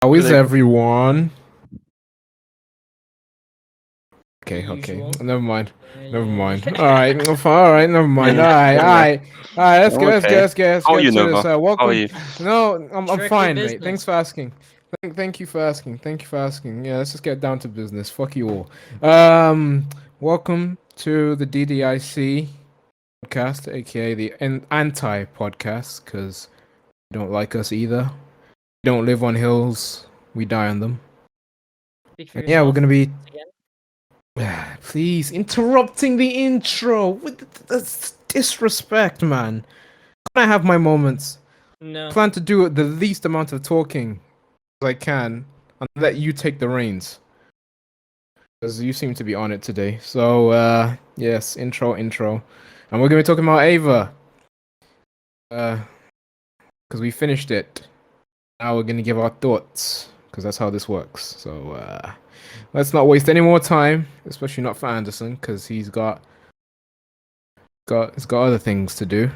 How is everyone? Okay, Usual. never mind. Never Yeah. mind. All right, all right, never mind. All Yeah, right, all yeah. right, all right. Let's Okay. let's How are get you, to this. Nova? How are Welcome. you? No, I'm Strictly fine, mate. Thanks business. for asking. Thank you for asking. Thank you for asking. Yeah, let's just get down to business. Fuck you all. Welcome to the DDIC podcast, aka the anti podcast, because you don't like us either. We don't live on hills. We die on them. Speak for And yeah, we're yourself. gonna be Again. please, interrupting the intro with that's disrespect, man. Can I have my moments? No. Plan to do the least amount of talking as I can and let you take the reins. Because you seem to be on it today. So, yes, intro. And we're going to be talking about Ava. Because we finished it. Now we're going to give our thoughts. Because that's how this works. So, let's not waste any more time. Especially not for Anderson. Because he's got other things to do.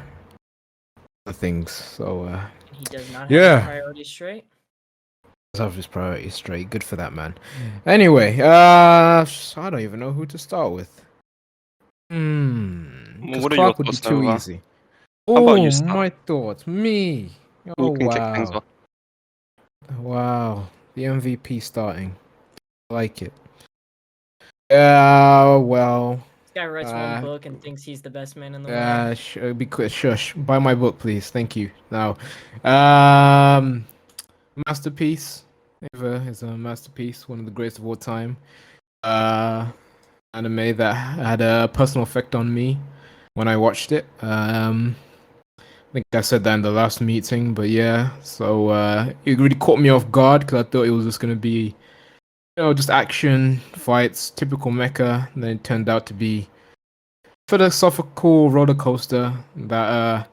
Other things. So, He does not have his yeah. priorities straight. Have his priorities straight. Good for that man. Anyway, I don't even know who to start with. Because What are your Clark would be thoughts, too Nova? easy. How about you Oh, start? my thoughts. Me. You Oh can kick things wow. off. Wow. The MVP starting. I like it. Well. This guy writes one Uh, book and thinks he's the best man in the world. be quick. Shush. Buy my book, please. Thank you. Now, um, masterpiece. Eva is a masterpiece. One of the greatest of all time. Anime that had a personal effect on me when I watched it. I think I said that in the last meeting, but yeah. So it really caught me off guard because I thought it was just gonna be, just action fights, typical mecha. And then it turned out to be philosophical roller coaster that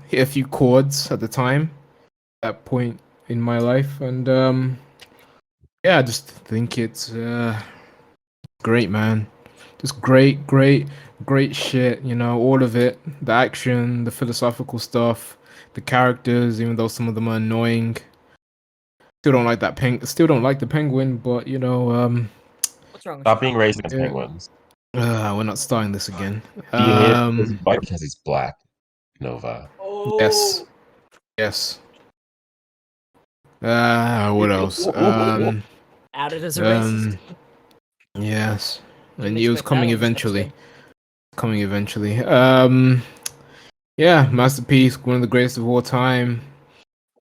hit a few chords at the time, that point in my life, and yeah, I just think it's great, man. Just great shit. All of it. The action, the philosophical stuff, the characters, even though some of them are annoying. Still don't like that Still don't like the penguin, but What's wrong with Stop you? being racist against yeah. penguins. We're not starting this again. Do you hate it because he's white or because he's black, Nova? Yes, yes. What else? Outed as a racist. Yes, Didn't and it was expect that coming on this eventually. episode. Coming eventually. Yeah, masterpiece, one of the greatest of all time.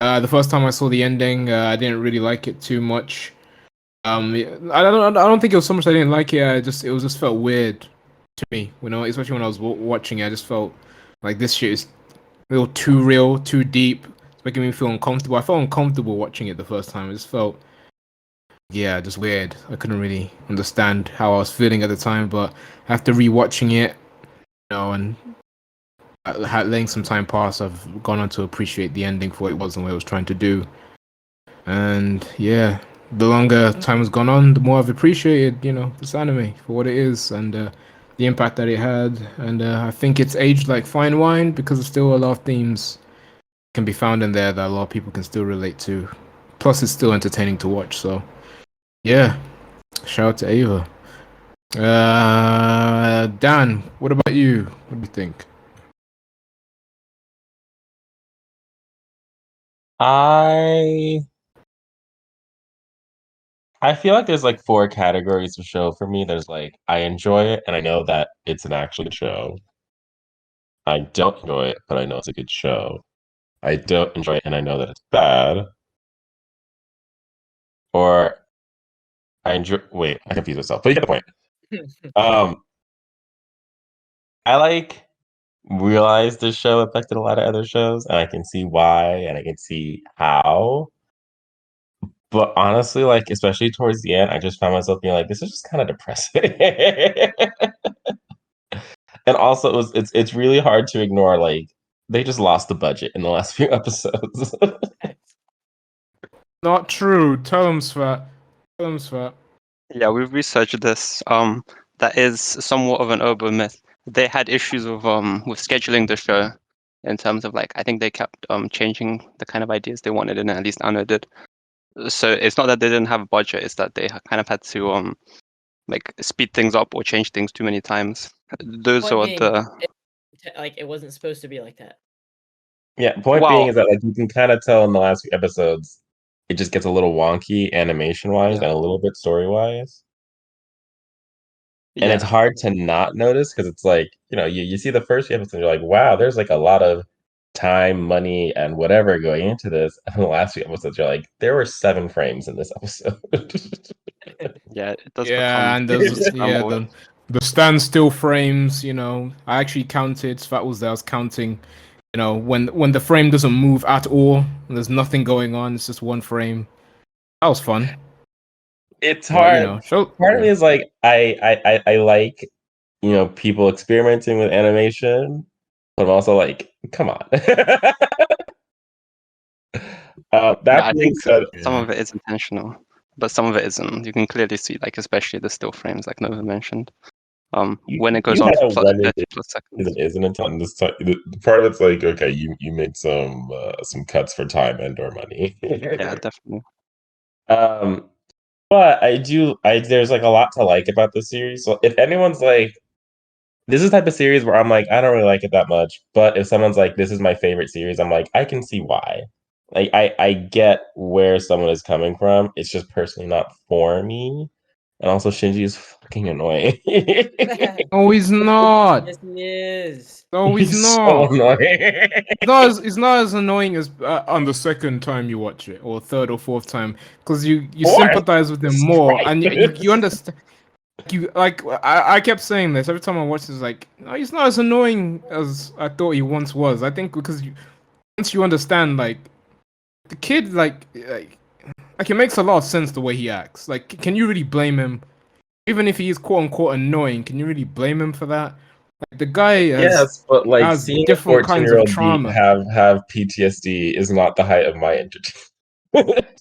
The first time I saw the ending, I didn't really like it too much. I don't think it was so much I didn't like it. It was just felt weird to me. Especially when I was watching it, I just felt like this shit is a little too real, too deep. It's making me feel uncomfortable. I felt uncomfortable watching it the first time. It just felt, yeah, just weird. I couldn't really understand how I was feeling at the time, but after rewatching it, and letting some time pass, I've gone on to appreciate the ending for what it was and what it was trying to do. And yeah, the longer time has gone on, the more I've appreciated, this anime for what it is and the impact that it had. And I think it's aged like fine wine because there's still a lot of themes can be found in there that a lot of people can still relate to. Plus, it's still entertaining to watch. So yeah, shout out to Ava. Dan, what about you? What do you think? I I feel like there's like four categories of show for me. There's like I enjoy it and I know that it's an actually good show. I don't enjoy it, but I know it's a good show. I don't enjoy it and I know that it's bad. Or I enjoy wait, I confuse myself, but you get the point. Um I like realize this show affected a lot of other shows and I can see why and I can see how. But honestly, like, especially towards the end, I just found myself being like, "This is just kinda depressing." And also, it's really hard to ignore, like, they just lost the budget in the last few episodes. Not true. Tell them, Svat. Tell them, Svat. Yeah, we've researched this. That is somewhat of an urban myth. They had issues with scheduling the show in terms of like I think they kept changing the kind of ideas they wanted in it, at least Anna did. So it's not that they didn't have a budget; it's that they kind of had to like speed things up or change things too many times. Those Point are being, the it wasn't supposed to be like that. Yeah, point being well, is that like you can kind of tell in the last few episodes, it just gets a little wonky animation wise Yeah. and a little bit story wise. And it's yeah, hard to not notice because it's like, you see the first few episodes, you're like, wow, there's like a lot of time, money, and whatever going into this. And the last few episodes, you're like, there were 7 frames in this episode. yeah, it does Yeah, become and there's scrambled. the standstill frames. I actually counted. That was there. I was counting. When the frame doesn't move at all, and there's nothing going on. It's just one frame. That was fun. It's But hard. Part of me is like, I like, people experimenting with animation, but I'm also like, come on. Yeah, That I being think said, some of it is intentional, but some of it isn't. You can clearly see, like especially the still frames, like Nova mentioned. When it goes you on had for a one 30 plus seconds. isn't it? On this time, part of it's like, okay, you made some cuts for time and or money. Yeah, definitely. Um, but there's like a lot to like about the series. So if anyone's like, this is the type of series where I'm like, I don't really like it that much. But if someone's like, this is my favorite series, I'm like, I can see why. Like I get where someone is coming from. It's just personally not for me. And also Shinji is fucking annoying. no, he's not. Yes, he is. No, he's He's so not. annoying. It's not as annoying as on the second time you watch it, or third or fourth time, because you Fourth? sympathize with him Jesus more, and you Christ. understand. I kept saying this every time I watch this. Like, no, he's not as annoying as I thought he once was. I think because once you understand, like the kid, like it makes a lot of sense the way he acts. Like, can you really blame him? Even if he is quote unquote annoying, can you really blame him for that? Like, the guy Yes, but like has seeing a different kinds of 14-year-old be trauma. have PTSD is not the height of my entertainment.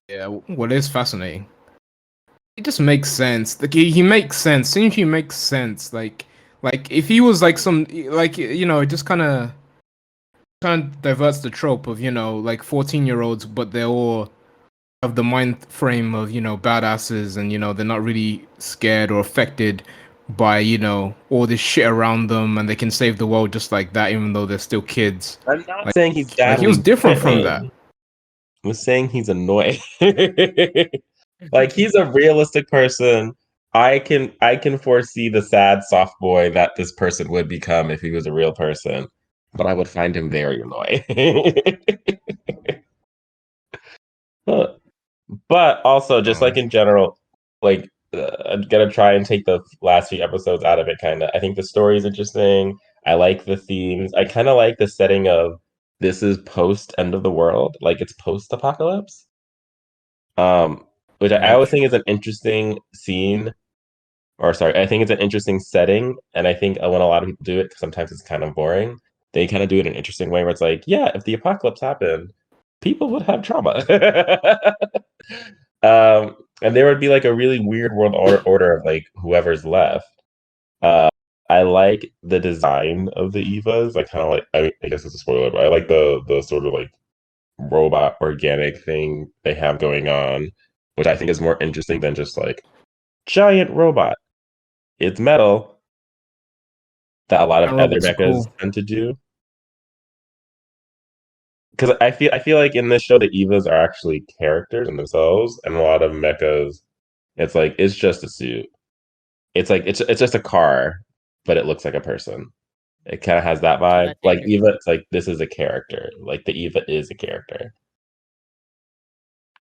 Yeah, what is fascinating? It just makes sense. Like he makes sense. Shinji makes sense. Like if he was like some like it just kind of diverts the trope of like 14-year-olds, but they're all have the mind frame of badasses, and they're not really scared or affected by all this shit around them, and they can save the world just like that, even though they're still kids. I'm not Like saying he's like he was badly different from that. written. I'm saying he's annoying. Like he's a realistic person. I can foresee the sad soft boy that this person would become if he was a real person, but I would find him very annoying. But also, just like in general, like I'm gonna try and take the last few episodes out of it. Kind of, I think the story is interesting. I like the themes. I kind of like the setting of this is post end of the world, like it's post apocalypse. Which I always think is an interesting scene, or sorry, I think it's an interesting setting, and I think when a lot of people do it, 'cause sometimes it's kind of boring. They kind of do it in an interesting way, where it's like, yeah, if the apocalypse happened, people would have trauma. And there would be like a really weird world order of like whoever's left. Uh, I like the design of the Evas. Like kind of like I guess it's a spoiler, but I like the sort of like robot organic thing they have going on, which I think is more interesting than just like giant robot. It's metal that a lot of That other robot's mechas cool. tend to do. Because I feel like in this show the Evas are actually characters in themselves, and a lot of mechas, it's like it's just a suit. It's like it's just a car, but it looks like a person. It kind of has that Can vibe. I Like take Eva, it's like this is a character. Like the Eva is a character,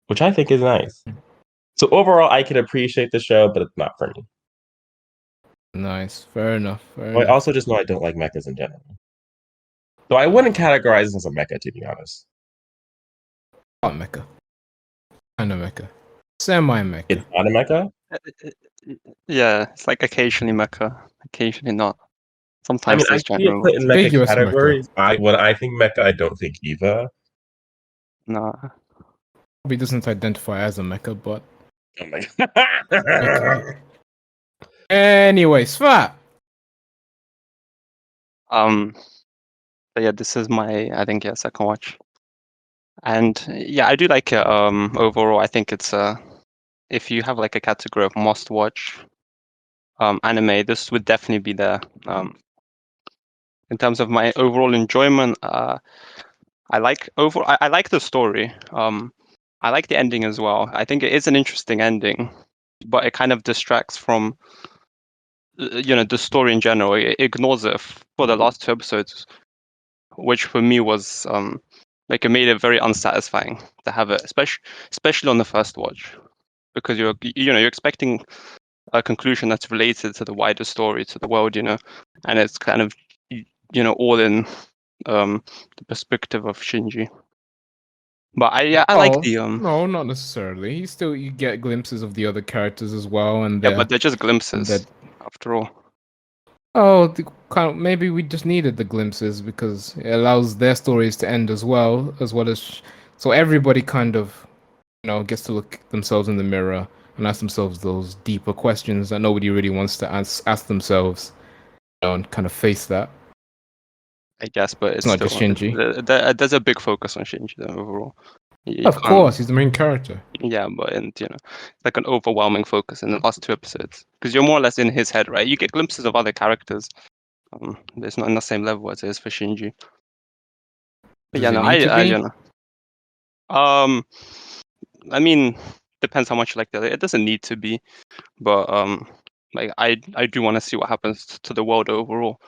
which I think is nice. So overall, I can appreciate the show, but it's not for me. Nice. Fair enough. Fair I enough. also just know I don't like mechas in general. So I wouldn't categorize this as a mecha, to be honest. Not mecha. Kind of mecha. Semi mecha. It's not a mecha. Yeah, it's like occasionally mecha, occasionally not. I Sometimes mean, I there's see it general. put in mecha Ambiguous mecha. categories. When I think mecha, I don't think Eva. No, Probably doesn't identify as a mecha, but Oh my mecha. Anyway, Swap. but yeah, this is my I think second watch. And yeah, I do like it. Overall, I think it's if you have like a category of must watch anime, this would definitely be there. In terms of my overall enjoyment, I like I like the story. I like the ending as well. I think it is an interesting ending, but it kind of distracts from the story in general. It ignores it for the last 2 episodes, which for me was like it made it very unsatisfying to have it, especially on the first watch, because you're expecting a conclusion that's related to the wider story, to the world, and it's kind of all in the perspective of Shinji. But I like Oh, the no, not necessarily. You get glimpses of the other characters as well, and yeah, but they're just and glimpses after all. maybe we just needed the glimpses because it allows their stories to end as well as so everybody kind of gets to look themselves in the mirror and ask themselves those deeper questions that nobody really wants to ask themselves, and kind of face that. I guess, but It's it's not just still Shinji. there's a big focus on Shinji though, overall. You Of can't, course, he's the main character. yeah, but it's like an overwhelming focus in the last 2 episodes because you're more or less in his head, right? You get glimpses of other characters, but it's not on the same level as it is for Shinji. But Does yeah, it no, need to be? um, I mean, depends how much you like the other. It doesn't need to be, but like I do want to see what happens to the world overall.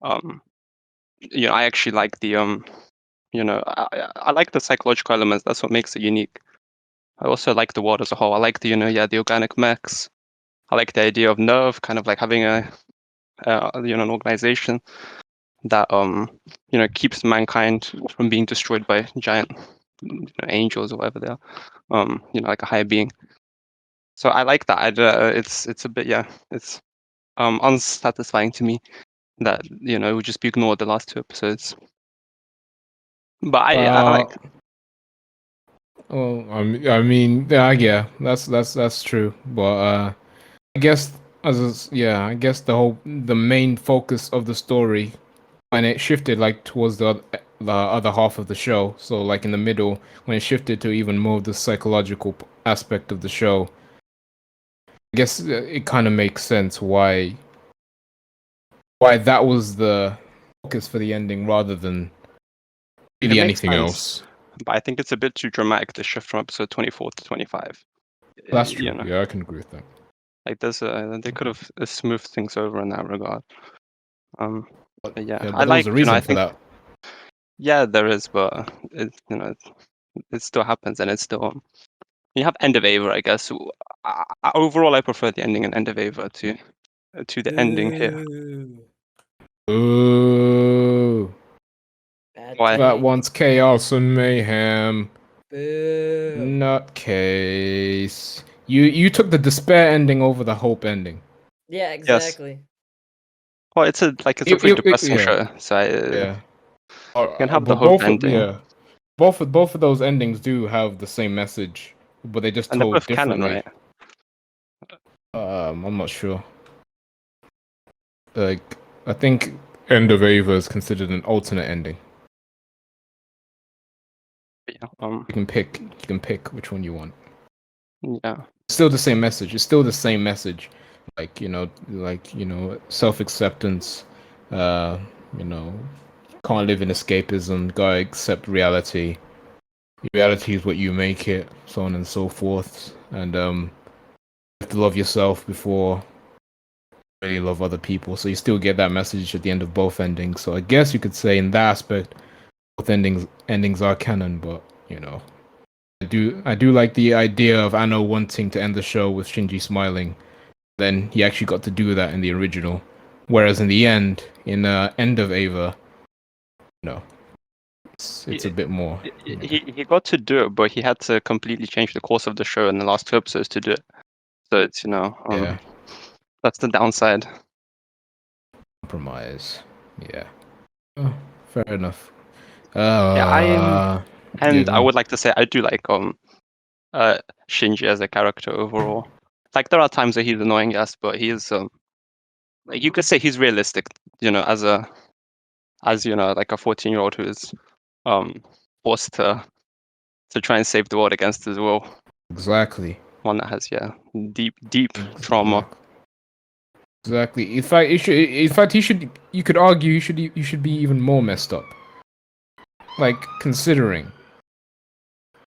Um, I actually like the I like the psychological elements. That's what makes it unique. I also like the world as a whole. I like the organic mechs. I like the idea of Nerve kind of like having an organization that keeps mankind from being destroyed by giant angels or whatever they are. Like a higher being. So I like that. It's a bit, yeah, it's unsatisfying to me that it would just be ignored the last 2 episodes. But I Uh, like. well, that's true. But I guess I guess the main focus of the story when it shifted like towards the other half of the show. So like in the middle when it shifted to even more of the psychological aspect of the show. I guess it kind of makes sense why that was the focus for the ending rather than It really makes anything sense, else. but I think it's a bit too dramatic to shift from episode 24 to 25. That's true. Yeah, I can agree with that. Like they could have smoothed things over in that regard. Um, but yeah, Yeah, I but there was like, a reason I for think, that. yeah, there is, but it still happens, and it's still you have End of Ava, I guess. Overall, I prefer the ending in End of Ava to the ending here. Ooh, Ooh, bad Why? that take. wants chaos and mayhem. Boo. Nutcase. You took the despair ending over the hope ending. Yeah, Yes. exactly. Well, it's a pretty depressing Yeah, show, so you yeah. can have the But hope ending, both of those endings do have the same message, but they just and they're told both canon, differently. right? I'm not sure. Like, I think End of Ava is considered an alternate ending. But yeah, You can pick which one you want. yeah. Still the same message. It's still the same message. Self-acceptance. Uh, you know, can't live in escapism. Gotta accept reality. Reality is what you make it. So on and so forth. And you have to love yourself before you really love other people. So you still get that message at the end of both endings. So I guess you could say in that aspect, both endings are canon. But I do like the idea of Anno wanting to end the show with Shinji smiling. Then he actually got to do that in the original. Whereas in the end, in End of Ava, no, it's a He, bit more. he got to do it, but he had to completely change the course of the show in the last 2 episodes to do it. So it's Yeah, that's the downside. compromise. Yeah, oh, fair enough. Yeah, Yeah, and go I on. would like to say I do like Shinji as a character overall. Like there are times that he's annoying, yes, but he is like you could say he's realistic, as like a 14-year-old who is um forced to to try and save the world against his will. Exactly. One that has deep trauma. Exactly. In fact, he should. You could argue he should be even more messed up. Like considering,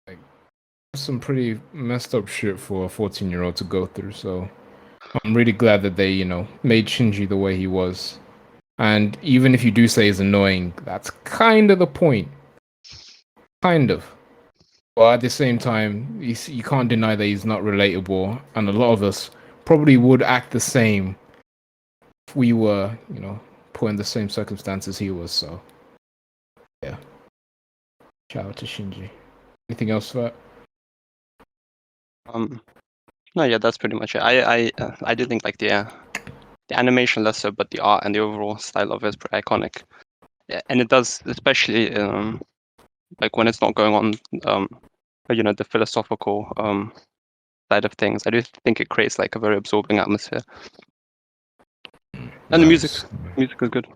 like, some pretty messed up shit for a 14-year-old to go through. So I'm really glad that they, made Shinji the way he was. And even if you do say he's annoying, that's kind of the point. Kind of. But at the same time, you can't deny that he's not relatable, and a lot of us probably would act the same if we were, put in the same circumstances he was. So, yeah. Shout out to Shinji. Anything else for that? No, yeah, that's pretty much it. I do think like the animation less so, but the art and the overall style of it is pretty iconic. Yeah, and it does, especially like when it's not going on the philosophical side of things. I do think it creates like a very absorbing atmosphere. And the music is good,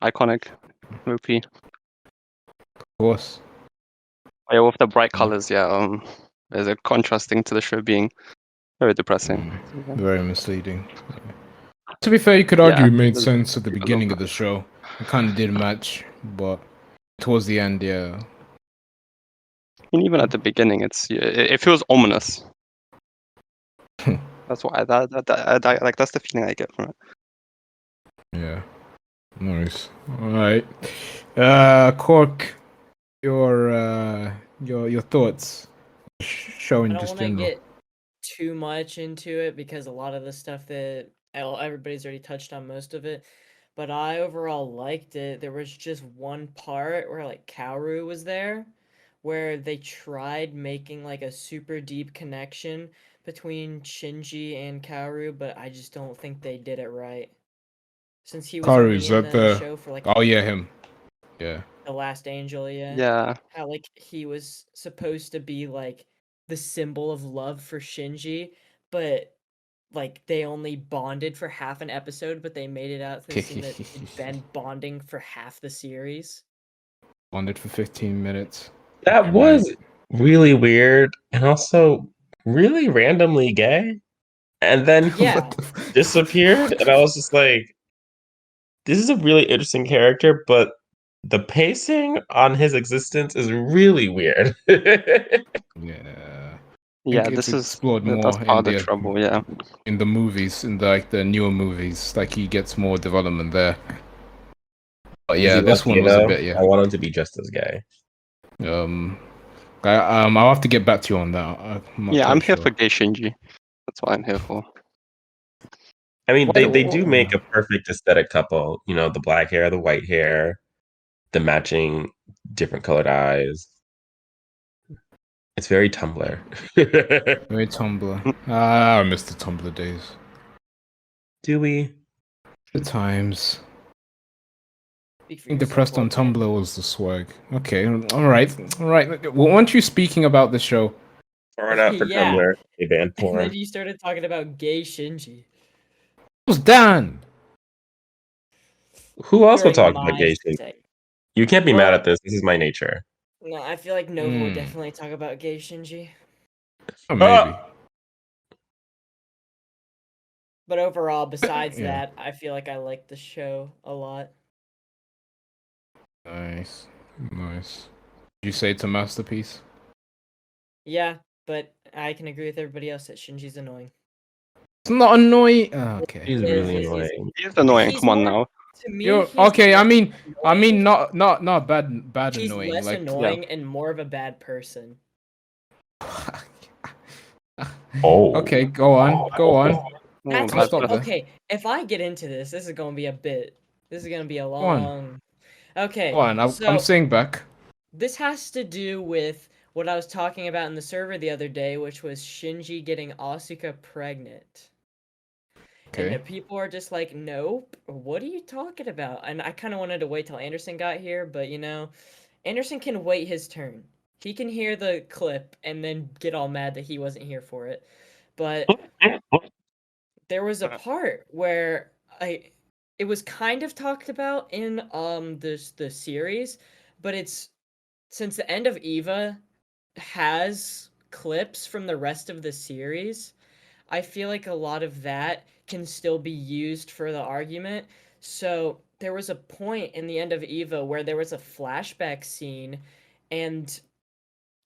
iconic, OP. Of course. Yeah, with the bright colors, there's a contrasting to the show being very depressing. Very misleading. To be fair, you could argue Yeah, it made there's- sense at the there's a beginning lot. of the show. It kind of did match, but towards the end, yeah. And even at the beginning, it feels ominous. That's why like that's the feeling I get from it. Yeah. Nice. All right. Cork, your thoughts. Show I in don't just want to general. get too much into it because a lot of the stuff that everybody's already touched on most of it. But I overall liked it. There was just one part where like Kaoru was there, where they tried making like a super deep connection between Shinji and Kaoru, but I just don't think they did it right. Since he was Karu, only is in that the the? show for like Oh yeah, him. Yeah. the Last Angel, yeah. Yeah, How like he was supposed to be like the symbol of love for Shinji, but like they only bonded for half an episode, but they made it out to the scene that they'd been bonding for half the series. Bonded for 15 minutes. That Right. was really weird and also really randomly gay. And then he Yeah. What the disappeared, and I was just like, this is a really interesting character, but the pacing on his existence is really weird. Yeah. I yeah. think it's This is explored that's more part of the trouble. Yeah, in the movies, in the newer movies. Like he gets more development there. But Is yeah, he this one was a bit Latino? I want him to be just as gay. Um, I'll have to get back to you on that. I'm not yeah. I'm quite here sure. for gay Shinji. That's what I'm here for. I mean, Why they do- do make a perfect aesthetic couple. You know, the black hair, the white hair, the matching different colored eyes. It's very Tumblr. Very Tumblr. Ah, I miss the Tumblr days. Do we? The times. Speak for Being yourself, depressed on old man. Tumblr was the swag. Okay, all right, all right. Well, weren't you speaking about the show? Far out for Yeah. Tumblr. They banned And then porn. you started talking about gay Shinji. It was Dan. Who else will During talk about my gay shit? seg- You can't be mad Well, at this. This is my nature. no, I feel like Nova would definitely talk about gay Shinji. Oh, maybe. But overall, besides Yeah. that, I feel like I like the show a lot. Nice, nice. Did you say it's a masterpiece? Yeah, but I can agree with everybody else that Shinji's annoying. It's not annoying. Oh, okay. He's He is, really he is. annoying. He's annoying. He's Come on more- now. To me, You're he's okay. I less mean, annoying. not bad He's annoying. less Like, annoying and more of a bad person. Oh. Okay, go on, go on. That's Oh, what, stop there. okay, if I get into this, this is gonna be a bit. This is gonna be a on. long. Okay, Go on. I'm so saying back. this has to do with what I was talking about in the server the other day, which was Shinji getting Asuka pregnant. Okay. And people are just like, nope, what are you talking about? And I kind of wanted to wait till Anderson got here, but Anderson can wait his turn. He can hear the clip and then get all mad that he wasn't here for it. But there was a part where it was kind of talked about in the series, but it's since the end of Eva, has clips from the rest of the series, I feel like a lot of that can still be used for the argument. So there was a point in the end of Eva where there was a flashback scene, and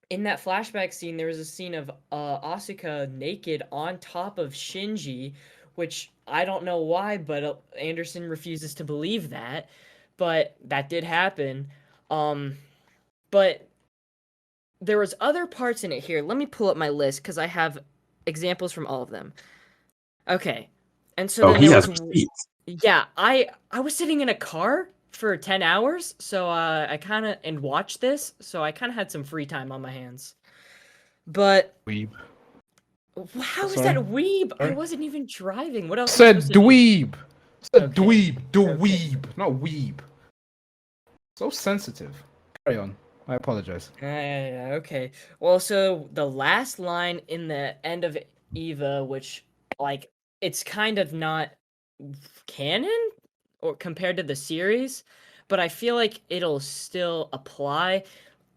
in that flashback scene, there was a scene of Asuka naked on top of Shinji, which I don't know why, but Anderson refuses to believe that. But that did happen. But there was other parts in it here. Let me pull up my list because I have examples from all of them. Okay. And so Oh, then he there has was receipts. yeah, I was sitting in a car for 10 hours, so I kind of and watched this, so I kind of had some free time on my hands. But Weeb. how is that Sorry. weeb? I Sorry. wasn't even driving. What else am I Said supposed to do? dweeb. Said Okay. dweeb. Okay. Dweeb. Not weeb. So sensitive. Carry on. I apologize. Yeah, okay. Well, so the last line in the end of Eva, which like it's kind of not canon or compared to the series, but I feel like it'll still apply.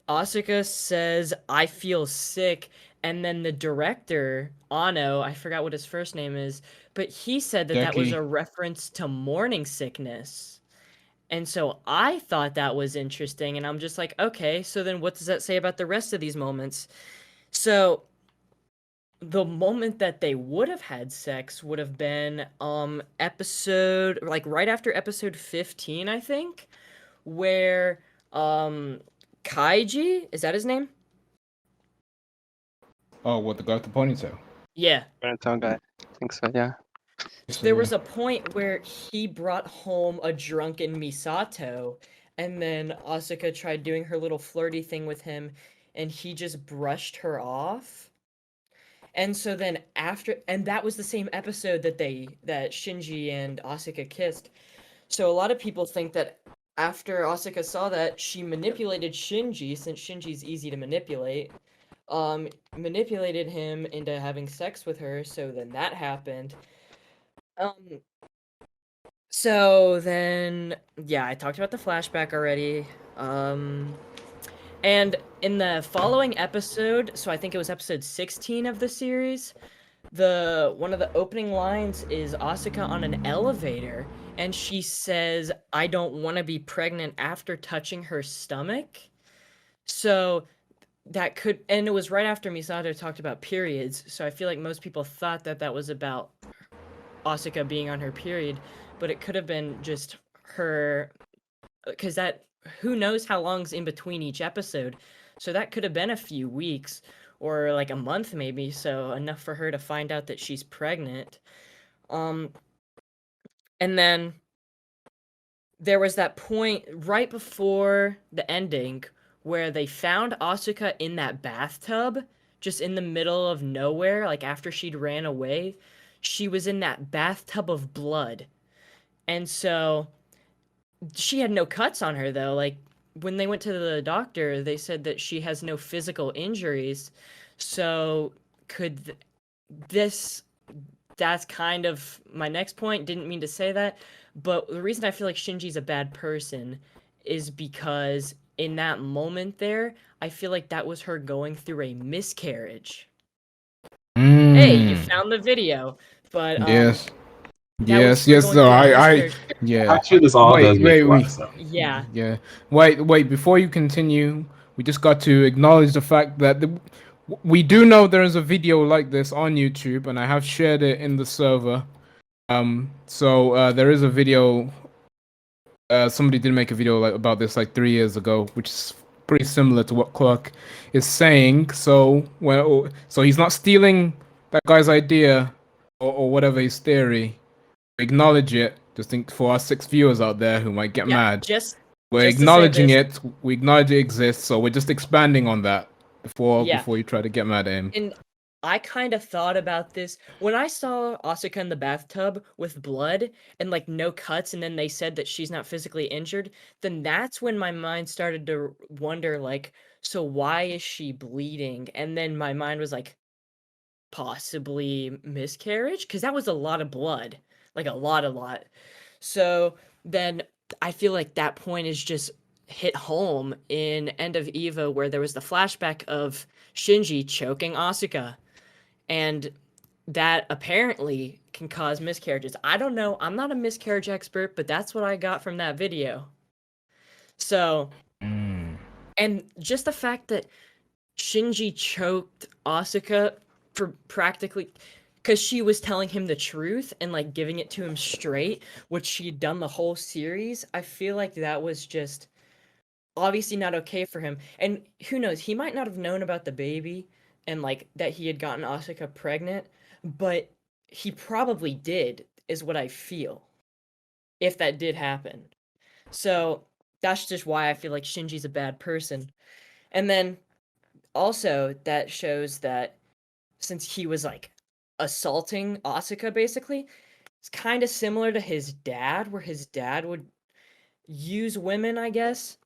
Asuka says, "I feel sick," and then the director, Ano, I forgot what his first name is, but he said that that was Jackie. a reference to morning sickness. And so I thought that was interesting, and I'm just like, okay, so then what does that say about the rest of these moments? So the moment that they would have had sex would have been episode like right after episode 15, I think, where Kaiji, is that his name? Oh, what, the guy with the ponytail? Yeah. Guy. I think so. Yeah. So, There yeah. was a point where he brought home a drunken Misato, and then Asuka tried doing her little flirty thing with him, and he just brushed her off. And so then after, and that was the same episode that Shinji and Asuka kissed. So a lot of people think that after Asuka saw that, she manipulated Shinji, since Shinji's easy to manipulate, manipulated him into having sex with her. So then that happened. Um, So then, yeah, I talked about the flashback already. And in the following episode, so I think it was episode 16 of the series, the one of the opening lines is Asuka on an elevator, and she says, "I don't want to be pregnant," after touching her stomach. So that could, and it was right after Misato talked about periods, so I feel like most people thought that that was about Asuka being on her period, but it could have been just her, because that, who knows how long's in between each episode, so that could have been a few weeks or like a month maybe, so enough for her to find out that she's pregnant. um and then there was that point right before the ending where they found Asuka in that bathtub, just in the middle of nowhere, like after she'd ran away. She was in that bathtub of blood. And so she had no cuts on her though. Like when they went to the doctor, they said that she has no physical injuries. So could this, that's kind of my next point. Didn't mean to say that, but the reason I feel like Shinji's a bad person is because in that moment there, I feel like that was her going through a miscarriage. Hey, you found the video, but Yes. that was Yes, her yes. going No, through a I, miscarriage. yeah. Actually, this all does make a lot of sense. Yeah. Yeah. Wait. Before you continue, we just got to acknowledge the fact that we do know there is a video like this on YouTube, and I have shared it in the server. So there is a video. Somebody did make a video like about this like 3 years ago, which is pretty similar to what Clark is saying. So so he's not stealing that guy's idea or whatever his theory. Acknowledge it. Just think for our 6 viewers out there who might get Yeah, mad. We're just to say acknowledging this, it. We acknowledge it exists. So we're just expanding on that yeah, before you try to get mad at him. and I kind of thought about this when I saw Asuka in the bathtub with blood and like no cuts, and then they said that she's not physically injured. Then that's when my mind started to wonder, like, so why is she bleeding? And then my mind was like, possibly miscarriage, because that was a lot of blood, like a lot. So then I feel like that point is just hit home in End of Eva, where there was the flashback of Shinji choking Asuka, and that apparently can cause miscarriages. I don't know. I'm not a miscarriage expert, but that's what I got from that video. So, and just the fact that Shinji choked Asuka for practically because she was telling him the truth and like giving it to him straight, which she'd done the whole series. I feel like that was just obviously not okay for him. And who knows, he might not have known about the baby and like that he had gotten Asuka pregnant, but he probably did, is what I feel, if that did happen. So that's just why I feel like Shinji's a bad person. And then also that shows that since he was like assaulting Asuka basically, it's kind of similar to his dad, where his dad would use women, I guess.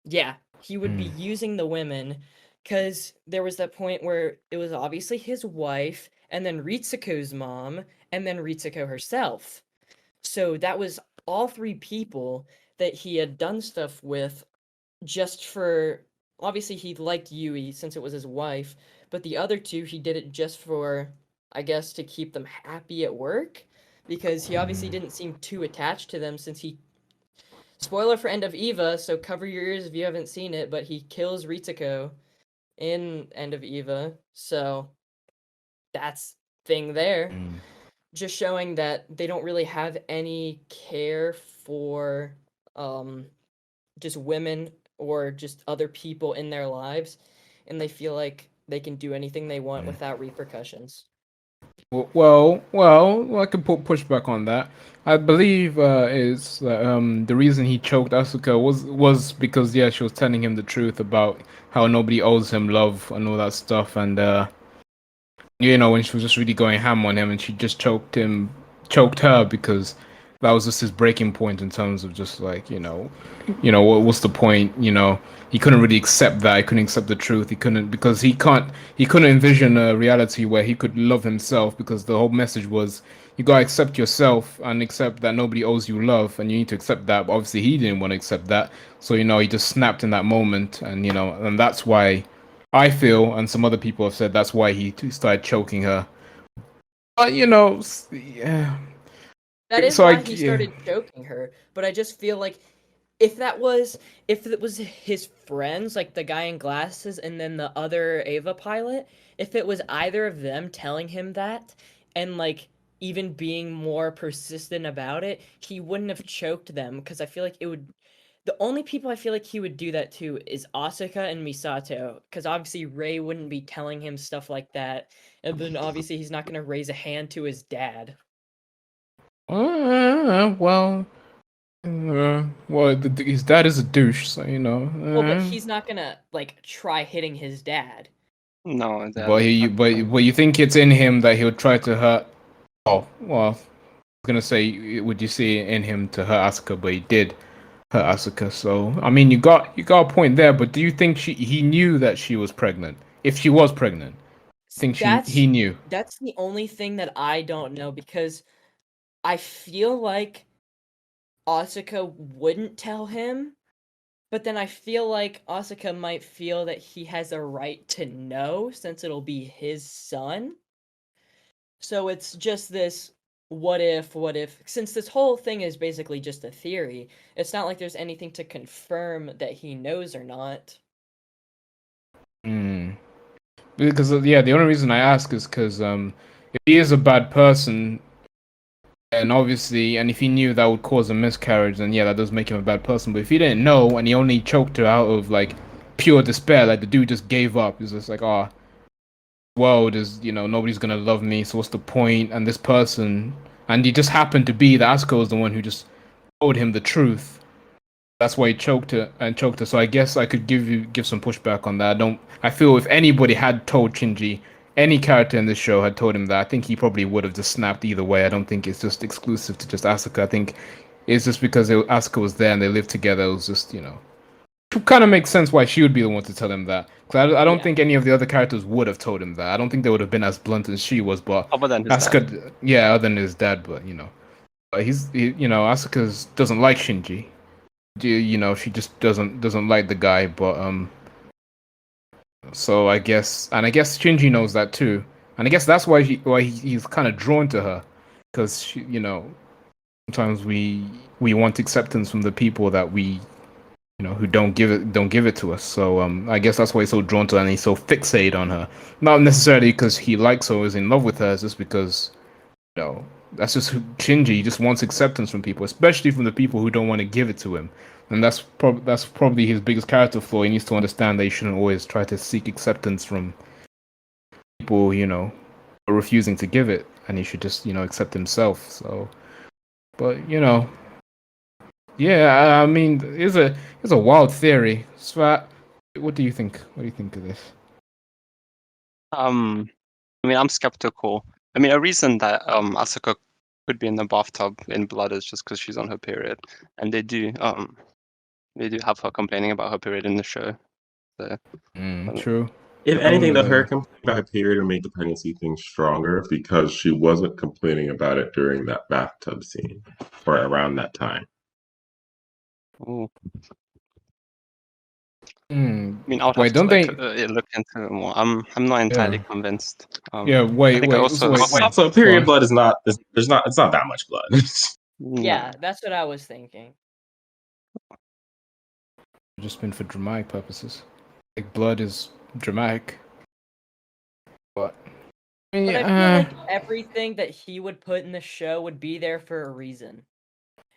Yeah, he would be using the women because there was that point where it was obviously his wife, and then Ritsuko's mom, and then Ritsuko herself. So that was all three people that he had done stuff with just for obviously he liked Yui since it was his wife, but the other two he did it just for I guess to keep them happy at work because he obviously didn't seem too attached to them since he spoiler for End of Eva, so cover your ears if you haven't seen it, but he kills Ritsuko in End of Eva. So that's thing there. Just showing that they don't really have any care for um just women or just other people in their lives, and they feel like they can do anything they want without repercussions. Well, I can put pushback on that. I believe is that the reason he choked Asuka was because yeah, she was telling him the truth about how nobody owes him love and all that stuff, and you know, when she was just really going ham on him, and she just choked her because that was just his breaking point in terms of just like what's the point? You know, he couldn't really accept that. He couldn't accept the truth. He couldn't because he couldn't envision a reality where he could love himself because the whole message was you gotta accept yourself and accept that nobody owes you love, and you need to accept that. But obviously, he didn't want to accept that, so he just snapped in that moment, and and that's why I feel, and some other people have said that's why he started choking her. But yeah. That is So why he yeah. started choking her, but I just feel like if it was his friends, like the guy in glasses and then the other Ava pilot, if it was either of them telling him that and like even being more persistent about it, he wouldn't have choked them because I feel like it would the only people I feel like he would do that to is Asuka and Misato, because obviously Rei wouldn't be telling him stuff like that, and then obviously he's not gonna raise a hand to his dad. Well, his dad is a douche, so Well, but he's not gonna like try hitting his dad. No, that But would he, have but been. but you think it's in him that he would try to hurt? Oh, well, I was gonna say, would you see it in him to hurt Asuka? But he did hurt Asuka. So I mean, you got a point there. But do you think he knew that she was pregnant? If she was pregnant, think he That's knew? that's the only thing that I don't know because I feel like Asuka wouldn't tell him, but then I feel like Asuka might feel that he has a right to know since it'll be his son. So it's just this what if, since this whole thing is basically just a theory, it's not like there's anything to confirm that he knows or not. Mm. Because yeah, the only reason I ask is because if he is a bad person, and obviously, and if he knew that would cause a miscarriage, then yeah, that does make him a bad person. But if he didn't know and he only choked her out of like pure despair, like the dude just gave up, he's just like, oh, world is nobody's gonna love me, so what's the point? And this person, and he just happened to be that Asuka was the one who just told him the truth. That's why he choked her. So I guess I could give some pushback on that. I feel if anybody had told Shinji, any character in this show had told him that, I think he probably would have just snapped either way. I don't think it's just exclusive to just Asuka. I think it's just because Asuka was there and they lived together. It was just it kind of makes sense why she would be the one to tell him that. Because I don't Yeah. think any of the other characters would have told him that. I don't think they would have been as blunt as she was. But Other than his dad. Asuka, yeah, other than his dad, but but Asuka doesn't like Shinji. She just doesn't like the guy. But So I guess Shinji knows that too, and I guess that's why he's kind of drawn to her, because sometimes we want acceptance from the people that we who don't give it to us. So I guess that's why he's so drawn to her and he's so fixated on her. Not necessarily because he likes her or is in love with her, it's just because that's just who Shinji. He just wants acceptance from people, especially from the people who don't want to give it to him. And that's probably his biggest character flaw. He needs to understand that he shouldn't always try to seek acceptance from people, who are refusing to give it, and he should just, accept himself. So, but yeah, I mean, it's a wild theory. Svat, what do you think? What do you think of this? I mean, I'm skeptical. I mean, a reason that Asuka could be in the bathtub in blood is just because she's on her period, and they do have her complaining about her period in the show. So, True. If anything, though, her complaining about her period would make the pregnancy thing stronger because she wasn't complaining about it during that bathtub scene or around that time. ooh. I mean, I'll have Wait, to don't they? look into it more. I'm not entirely convinced. Yeah, I wait, think I wait. also wait. Also, period blood is not. There's not. It's not that much blood. Yeah, that's what I was thinking. Just been for dramatic purposes. Like blood is dramatic. But I mean, But I feel like everything that he would put in the show would be there for a reason.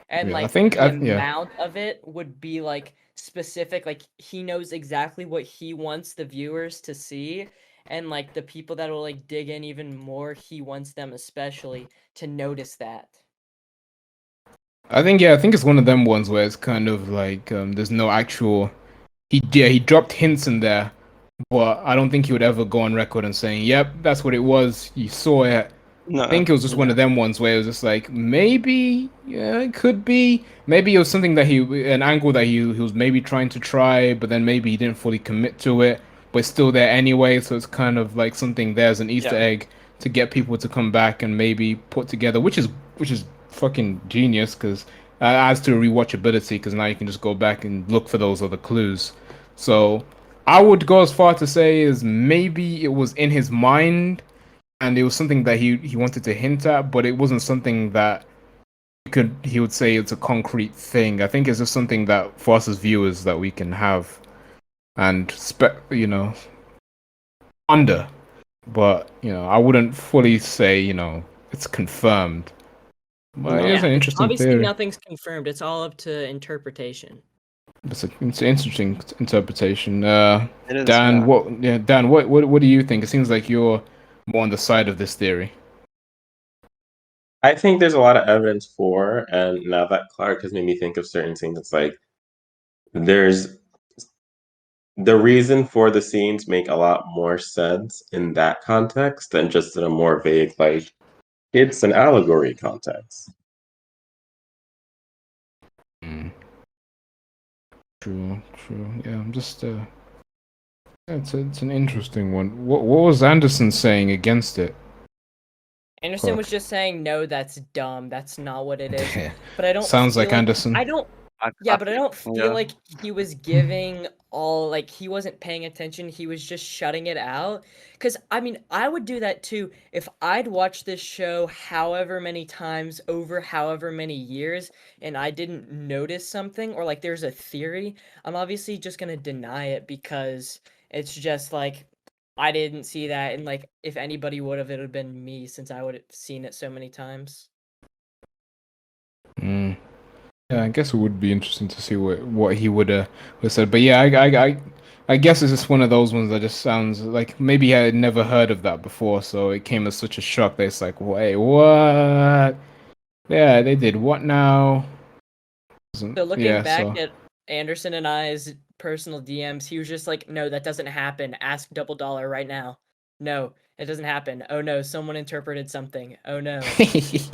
And yeah, I like think the yeah. amount of it would be like specific, like he knows exactly what he wants the viewers to see, and like the people that will like dig in even more, he wants them especially to notice that. I think it's one of them ones where it's kind of like there's no actual he dropped hints in there, but I don't think he would ever go on record and saying, "Yep, that's what it was. You saw it." no. I think it was just one of them ones where it was just like maybe, yeah, it could be. Maybe it was something that an angle that he was maybe trying to try, but then maybe he didn't fully commit to it, but it's still there anyway. So it's kind of like something there's an Easter egg to get people to come back and maybe put together, which is fucking genius because adds to rewatchability because now you can just go back and look for those other clues. So I would go as far to say is maybe it was in his mind and it was something that he wanted to hint at, but it wasn't something that he would say it's a concrete thing. I think it's just something that for us as viewers that we can have and ponder. But I wouldn't fully say it's confirmed. But No. it is an Yeah, interesting obviously theory. nothing's confirmed. It's all up to interpretation. It's an interesting interpretation. It is, Dan, yeah. Dan, what do you think? It seems like you're more on the side of this theory. I think there's a lot of evidence for, and now that Clark has made me think of certain things. It's like there's the reason for the scenes make a lot more sense in that context than just in a more vague, like it's an allegory context. True. Yeah, I'm just it's an interesting one. What was Anderson saying against it? Anderson was just saying, no, that's dumb. That's not what it is. But I don't Sounds feel like Anderson. I don't Yeah, but I don't feel like he was giving all, like, he wasn't paying attention. He was just shutting it out. Because, I mean, I would do that too if I'd watched this show however many times over however many years and I didn't notice something or, like, there's a theory. I'm obviously just going to deny it because it's just like, I didn't see that. And, like, if anybody would have, it would have been me since I would have seen it so many times. Yeah, I guess it would be interesting to see what he would have said. But yeah, I guess it's just one of those ones that just sounds like maybe I had never heard of that before, so it came as such a shock that it's like, wait, what? Yeah, they did what now? So looking back So at Anderson and I's personal DMs, he was just like, no, that doesn't happen. Ask Double Dollar right now. No, it doesn't happen. Oh no, someone interpreted something. Oh no.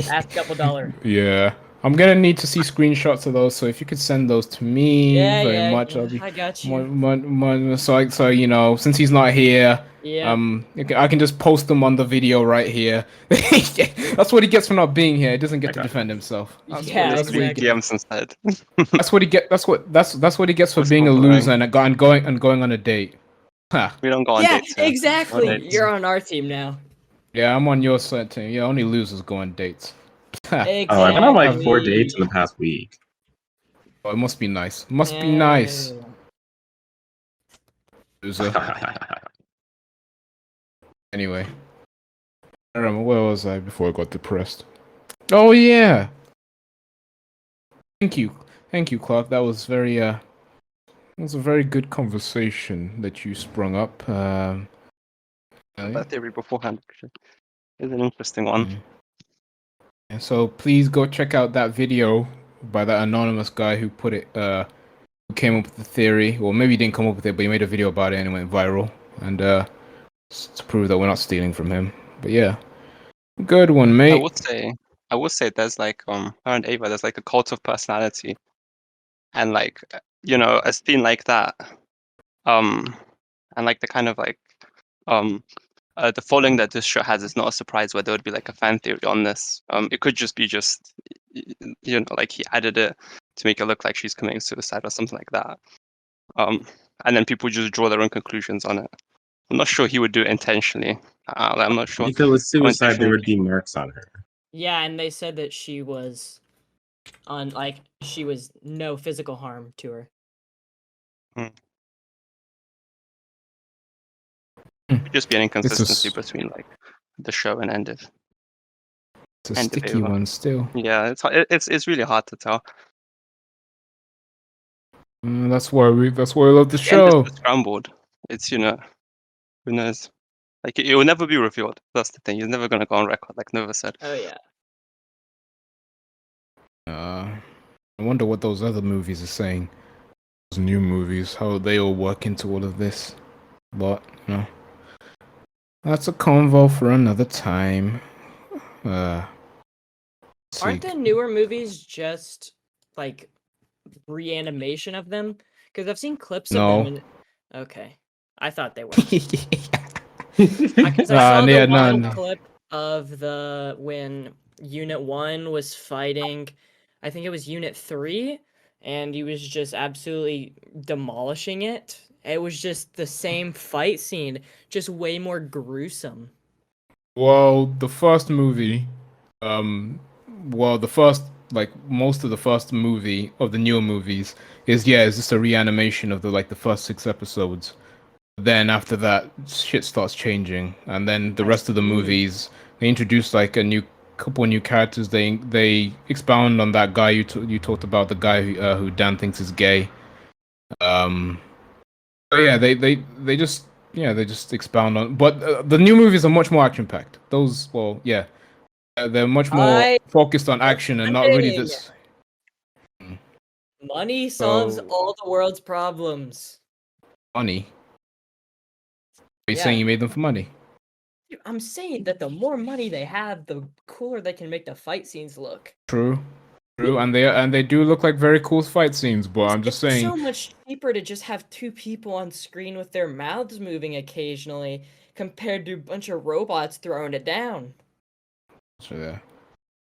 Ask Double Dollar. yeah, I'm gonna need to see screenshots of those. So if you could send those to me, very much, I'll be I got more, you. more, so since he's not here, Yeah. I can just post them on the video right here. That's what he gets for not being here. He doesn't get to defend himself. Yeah, That's what he exactly. DMs instead. That's what he get. That's what he gets for That's being a not loser boring. and going on a date. Ha. We don't go on Yeah, dates. No exactly. dates. You're on our team now. Yeah, I'm on your side team. Yeah, only losers go on dates. Ha. Oh, I've been on like 4 Exactly. dates in the past week. Oh, it must be nice. Must be Yeah. nice. Loser. Anyway. I don't remember where was I before I got depressed. Oh yeah. Thank you. Thank you, Clark. That was it was a very good conversation that you sprung up. That theory beforehand is an interesting one. And so please go check out that video by that anonymous guy who put it who came up with the theory, or maybe he didn't come up with it, but he made a video about it and it went viral. And to prove that we're not stealing from him. But yeah. Good one, I mate. would say there's like her and Ava, there's like a cult of personality, and like a scene like that, and like the kind of like the following that this show has is not a surprise where there would be like a fan theory on this. It could just be like he added it to make it look like she's committing suicide or something like that. And then people just draw their own conclusions on it. I'm not sure he would do it intentionally. I'm not sure. If it was how suicide, there intentionally would be marks on her. Yeah, and they said that she was she was no physical harm to her. It'd just be an inconsistency s- between like the show and end of. It's a End of sticky Ava. one still. Yeah, it's really hard to tell. That's why we love the The end is show. so scrambled. It's who knows? Like it will never be revealed. That's the thing. He's never gonna go on record, like Nova said. Oh yeah. I wonder what those other movies are saying. Those new movies, how they all work into all of this. But, that's a convo for another time. Aren't the newer movies just like reanimation of them? Because I've seen clips of No. them. Okay, I thought they were. Because I saw yeah, the one no. clip of when Unit 1 was fighting, I think it was Unit 3, and he was just absolutely demolishing it. It was just the same fight scene, just way more gruesome. Well, the first movie, the first, like, most of the first movie of the newer movies is just a reanimation of the first 6 episodes. Then after that, shit starts changing, and then the I rest of the see. movies they introduce like a couple of new characters. They expound on that guy you talked about, the guy who Dan thinks is gay. So yeah, they just they just expound on. But the new movies are much more action packed. Those, they're much more I focused on one action and not really thing. this. Money solves So all the world's problems. money. Are you Yeah. saying you made them for money? I'm saying that the more money they have, the cooler they can make the fight scenes look. True, and they do look like very cool fight scenes. But I'm just It's saying. so much cheaper to just have two people on screen with their mouths moving occasionally compared to a bunch of robots throwing it down. So there.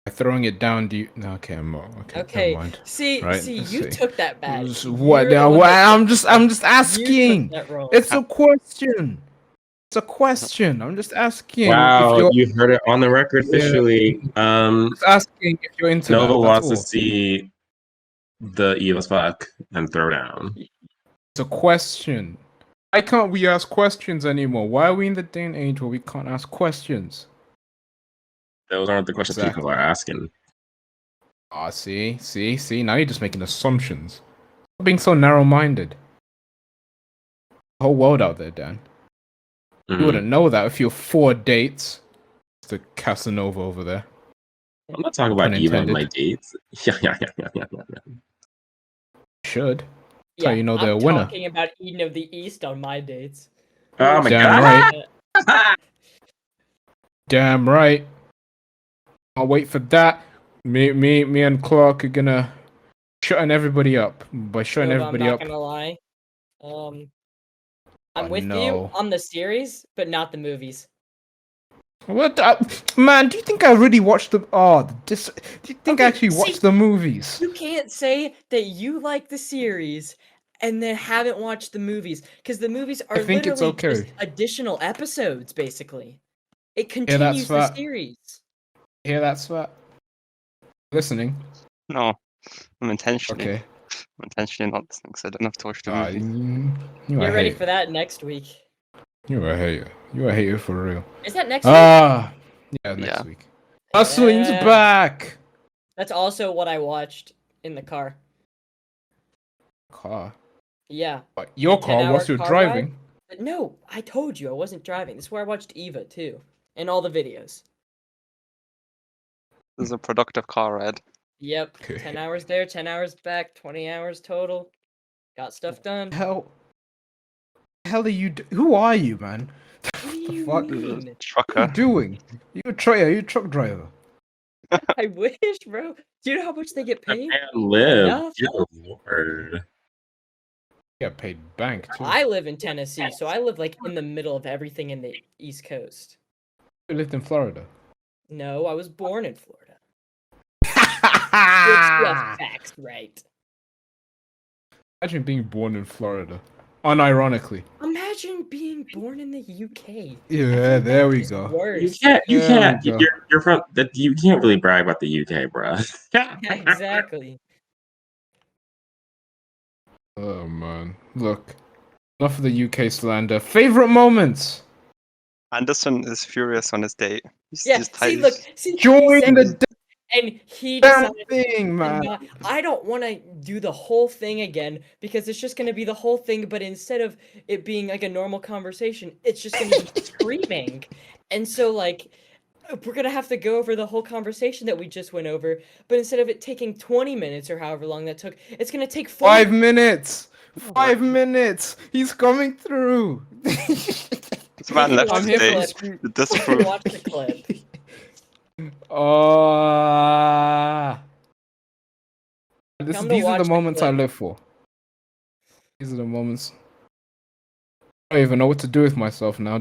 Throwing it down, do you? No, okay, Okay, never mind. see, Right, see, let's you see. took that back. What You're the now? one What? that I'm took just that. You asking. took that role. It's a question. It's a question. I'm just asking if Wow, you're. you heard it on the record Yeah, officially. just asking if you're into Nova that. That's wants to all. see the Eva's fuck and throw down. It's a question. Why can't we ask questions anymore? Why are we in the day and age where we can't ask questions? Those aren't the questions people are asking. Ah, see. Now you're just making assumptions. Stop being so narrow-minded. The whole world out there, Dan. You wouldn't know that if you're 4 dates. It's the Casanova over there. I'm not talking about Pun Eva on intended. my dates. Yeah. Should. That's Yeah, how you know they're a I'm winner. talking about Eden of the East on my dates. Oh my Damn god! right. Damn right. I'll wait for that. Me and Clark are gonna shutting everybody up. By shutting Nova, I'm everybody not up. gonna lie. I'm Oh, with no. you on the series, but not the movies. What? Man, do you think I really watched the? Do you think I Okay, actually see- watched the movies? You can't say that you like the series and then haven't watched the movies because the movies are think it's literally just okay. additional episodes, basically. It Yeah, that's continues the that. series. Yeah, that's that. Listening. No, I'm intentionally Okay. not listening because I don't have to watch the Ah, movies. you Get a ready hater. for that next week. You a hater. You a hater for real. Is that next week? Ah, yeah, next Yeah. week. Hustling's Yeah. back. That's also what I watched in the car. Car. Yeah. What, your A car 10-hour whilst you're car ride? driving? But no, I told you I wasn't driving. This is where I watched Eva too, and all the videos. This is a productive car ride. Yep. Okay. 10 hours there, 10 hours back, 20 hours total. Got stuff done. Hell are you? Who are you, man? What do the you fuck? mean? What are you Trucker. doing? Are you a truck driver? I wish, bro. Do you know how much they get paid? And live. Enough. Good lord. Get paid bank too. I live in Tennessee, so I live like in the middle of everything in the East Coast. You lived in Florida. No, I was born in Florida. Gets the Imagine facts right. being born in Florida. Unironically. Imagine being born in the UK. I Yeah, think there that's we just go. Worse. You There can't. we go. You're from that. You can't really brag about the UK, bro. Yeah, exactly. Oh man, look. Enough of the UK slander. Favorite moments. Anderson is furious on his date. Yeah, He's see, look, see, he Join said, the and he damn decided thing, to man. not. I don't want to do the whole thing again because it's just going to be the whole thing, but instead of it being like a normal conversation, it's just going to be screaming. And so, like, we're going to have to go over the whole conversation that we just went over, but instead of it taking 20 minutes or however long that took, it's going to take 40 5 minutes. 5 minutes. He's coming through. This man left I'm his here for the date street. to disprove. Watch the clip. These Come to are the watch the moments I clip. live for. These are the moments. I don't even know what to do with myself now.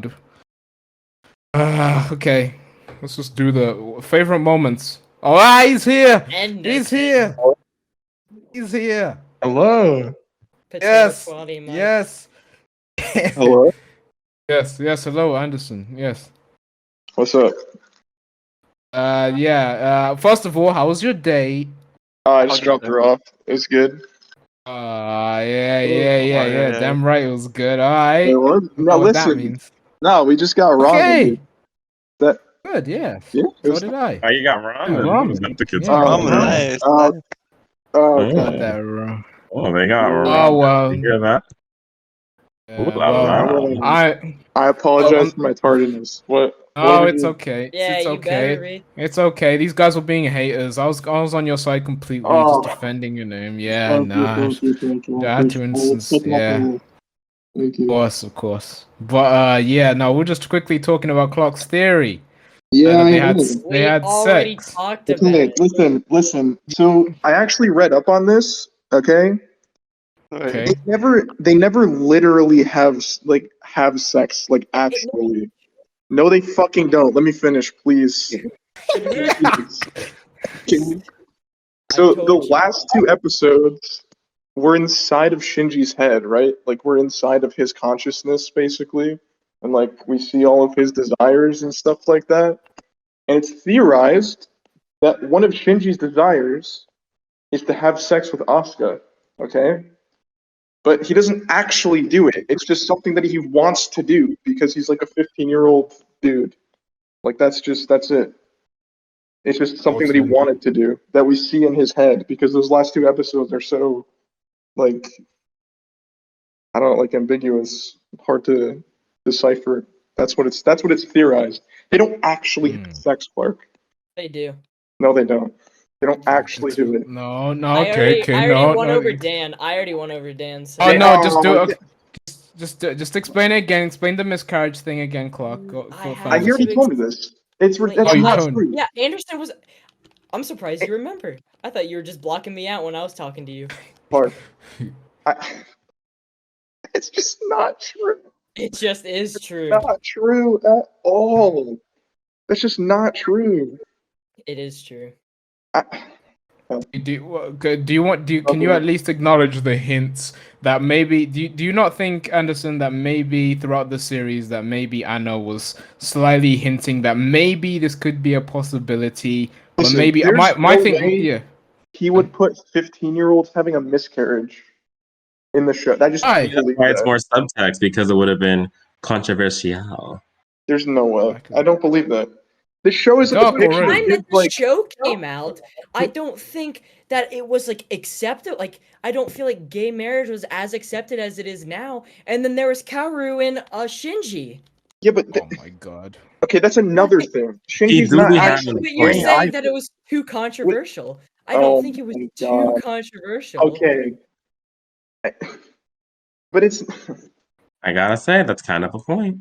Okay. Let's just do the favorite moments. Oh, he's here. He's here. He's here. Hello. Potato Yes. quality mic. Yes. Hello. Yes. Hello, Anderson. Yes. What's up? Yeah. First of all, how was your day? I just dropped her off. It was good. Yeah. Damn right, it was good. All right. It was. I don't No, know what that listen. means. No, we just got ramen. Okay. Dude. That Good. Yeah. yeah. It So was, did I. Oh, you got ramen. ramen. That's the kids. Yeah, Oh, Ramen, ramen. nice. okay. Got that wrong. Oh, they got Oh ramen. well. You hear that? Ooh la la. I apologize for my tardiness. What Oh, did it's you? okay. Yeah, It's you better okay. read. It's okay. These guys were being haters. I was on your side completely, Oh. just defending your name. Yeah, Thank you. That to instance, yeah. Thank you. Of course. But yeah, no, we're just quickly talking about Clark's theory. Yeah, That I they had know. they We had already sex. talked about Okay, it. listen. So I actually read up on this. Okay, Okay. they never literally have sex like actually. No, they fucking don't. Let me finish, please. Please. So the told you. last two episodes were inside of Shinji's head, right? Like we're inside of his consciousness, basically, and like we see all of his desires and stuff like that. And it's theorized that one of Shinji's desires is to have sex with Asuka, okay? But he doesn't actually do it. It's just something that he wants to do because he's like a 15-year-old dude. Like that's it. It's just something that he Awesome. wanted to do that we see in his head because those last two episodes are so like I don't know, like ambiguous, hard to decipher. That's what it's theorized. They don't actually have sex, Clark. They do. No, they don't. They don't actually do it. No, I okay, already won no. over Dan. I already won over Dan. So. Oh no, just do Oh, it. Okay. Just explain it again. Explain the miscarriage thing again, Clark. I have I Anderson. already told you this. That's Oh, you not told me. true. Yeah, Anderson was. I'm surprised you remember. I thought you were just blocking me out when I was talking to you. Clark. It's just not true. It just is true. Not true at all. That's just not true. It is true. I, Can you at least acknowledge the hints that maybe do you not think, Anderson, that maybe throughout the series that maybe Anna was slightly hinting that maybe this could be a possibility, but Listen, maybe there's my no thing, way yeah. he would put 15-year-olds having a miscarriage in the show. I just Why? can't That's believe why it's that. more subtext because it would have been controversial. There's no way. Exactly. I don't believe that. This show is a Dark depiction already. of Time that kids the like show came out, I don't think that it was like accepted. Like, I don't feel like gay marriage was as accepted as it is now. And then there was Kaoru and Shinji. yeah, but Oh my god. okay, that's another Like, thing. He Shinji's do not be But, having actually but you're points. gay saying that either. it was too controversial. I don't Oh think it was my too God. controversial. Okay, but it's. I gotta say, that's kind of a point.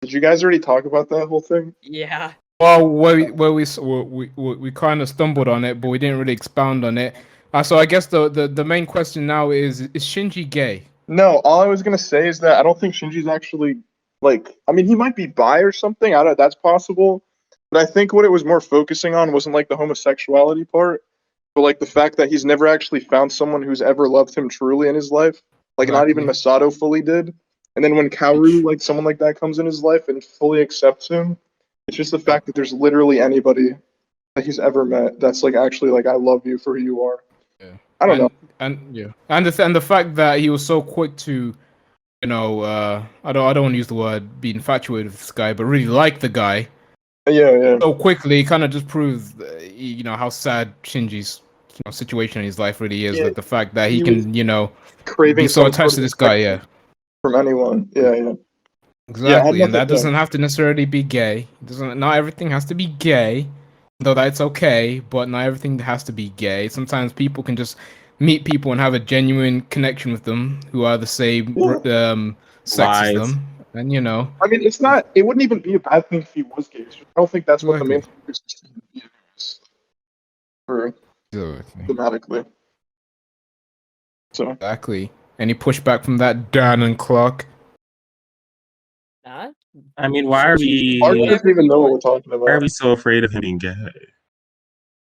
Did you guys already talk about that whole thing? Yeah. Well, we kind of stumbled on it, but we didn't really expound on it. So I guess the main question now is Shinji gay? No, all I was gonna say is that I don't think Shinji's actually like. I mean, he might be bi or something. I don't. That's possible. But I think what it was more focusing on wasn't like the homosexuality part, but like the fact that he's never actually found someone who's ever loved him truly in his life. Like not even Exactly. Masato fully did. And then when Kaoru, like someone like that, comes in his life and fully accepts him, it's just the fact that there's literally anybody that he's ever met that's like actually like I love you for who you are. Yeah. I don't know. And yeah. And the fact that he was so quick to, I don't want to use the word be infatuated with this guy, but really like the guy Yeah, yeah. so quickly kind of just proves, how sad Shinji's situation in his life really is. Yeah, That the fact that he he was can, craving be so some attached sort to of this guy, yeah. affection from anyone. Yeah, yeah. Yeah, I had Exactly, and nothing. that doesn't have to necessarily be gay. It doesn't. Not everything has to be gay, though that's okay. But not everything has to be gay. Sometimes people can just meet people and have a genuine connection with them who are the same Yeah. sex as Lies. them, and I mean, it's not. It wouldn't even be a bad thing if he was gay. It's just, I don't think that's what the main exactly, focus is for exactly, thematically. So exactly. Any pushback from that, Dan and Clark? Not? I mean, why are Mark we doesn't even know what we're talking why are about. we so afraid of him being gay?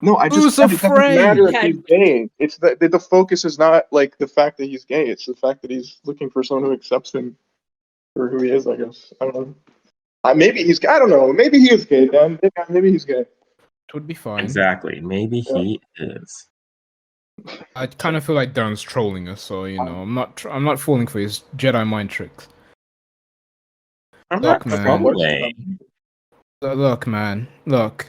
No, I Who's just said it doesn't matter if Yeah. he's gay. It's the focus is not like the fact that he's gay. It's the fact that he's looking for someone who accepts him for who he is. I guess I don't know. Maybe he's. I don't know. Maybe he is gay. Dan. Maybe he's gay. It would be fine. Exactly. Maybe Yeah. he is. I kind of feel like Dan's trolling us, so I'm not falling for his Jedi mind tricks. I'm Look, not man. trolling. Look, man. Look.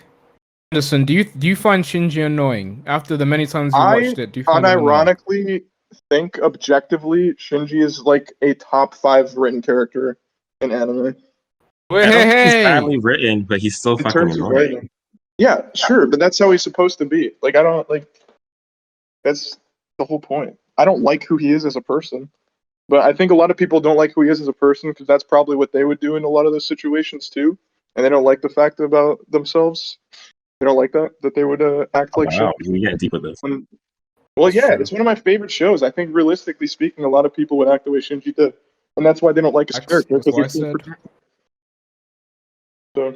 Anderson, do you find Shinji annoying after the many times you I watched it? Do you find him annoying? unironically think objectively Shinji is like a top 5 written character in anime Wait, I don't think he's hey! badly written, but he's still in fucking terms of annoying. writing. Yeah, sure, but that's how he's supposed to be. Like I don't like. That's the whole point. I don't like who he is as a person, but I think a lot of people don't like who he is as a person because that's probably what they would do in a lot of those situations too, and they don't like the fact about themselves. They don't like that they would act Oh, like wow, Shinji. we get deep with this. Well, That's yeah, true. it's one of my favorite shows. I think realistically speaking, a lot of people would act the way Shinji did, and that's why they don't like his character That's because why I he's being said. protected. So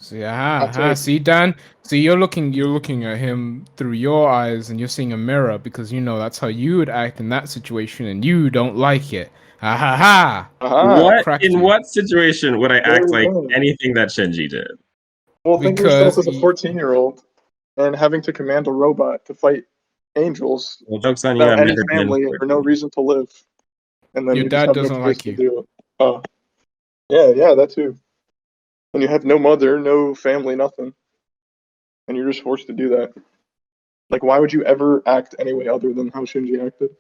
See, that's it. see, Dan. See, you're looking at him through your eyes, and you're seeing a mirror because that's how you would act in that situation, and you don't like it. Ha ha ha! Aha. Cracked In you. what situation would I There act we like go. anything that Shinji did? Well, think of yourself Because as a 14-year-old and having to command a robot to fight angels Well, joke's on you, without I've any never been. family or no reason to live, and then your you just dad have no doesn't choice like to you. do it. Oh, yeah, that too. And you have no mother, no family, nothing, and you're just forced to do that. Like, why would you ever act any way other than how Shinji acted?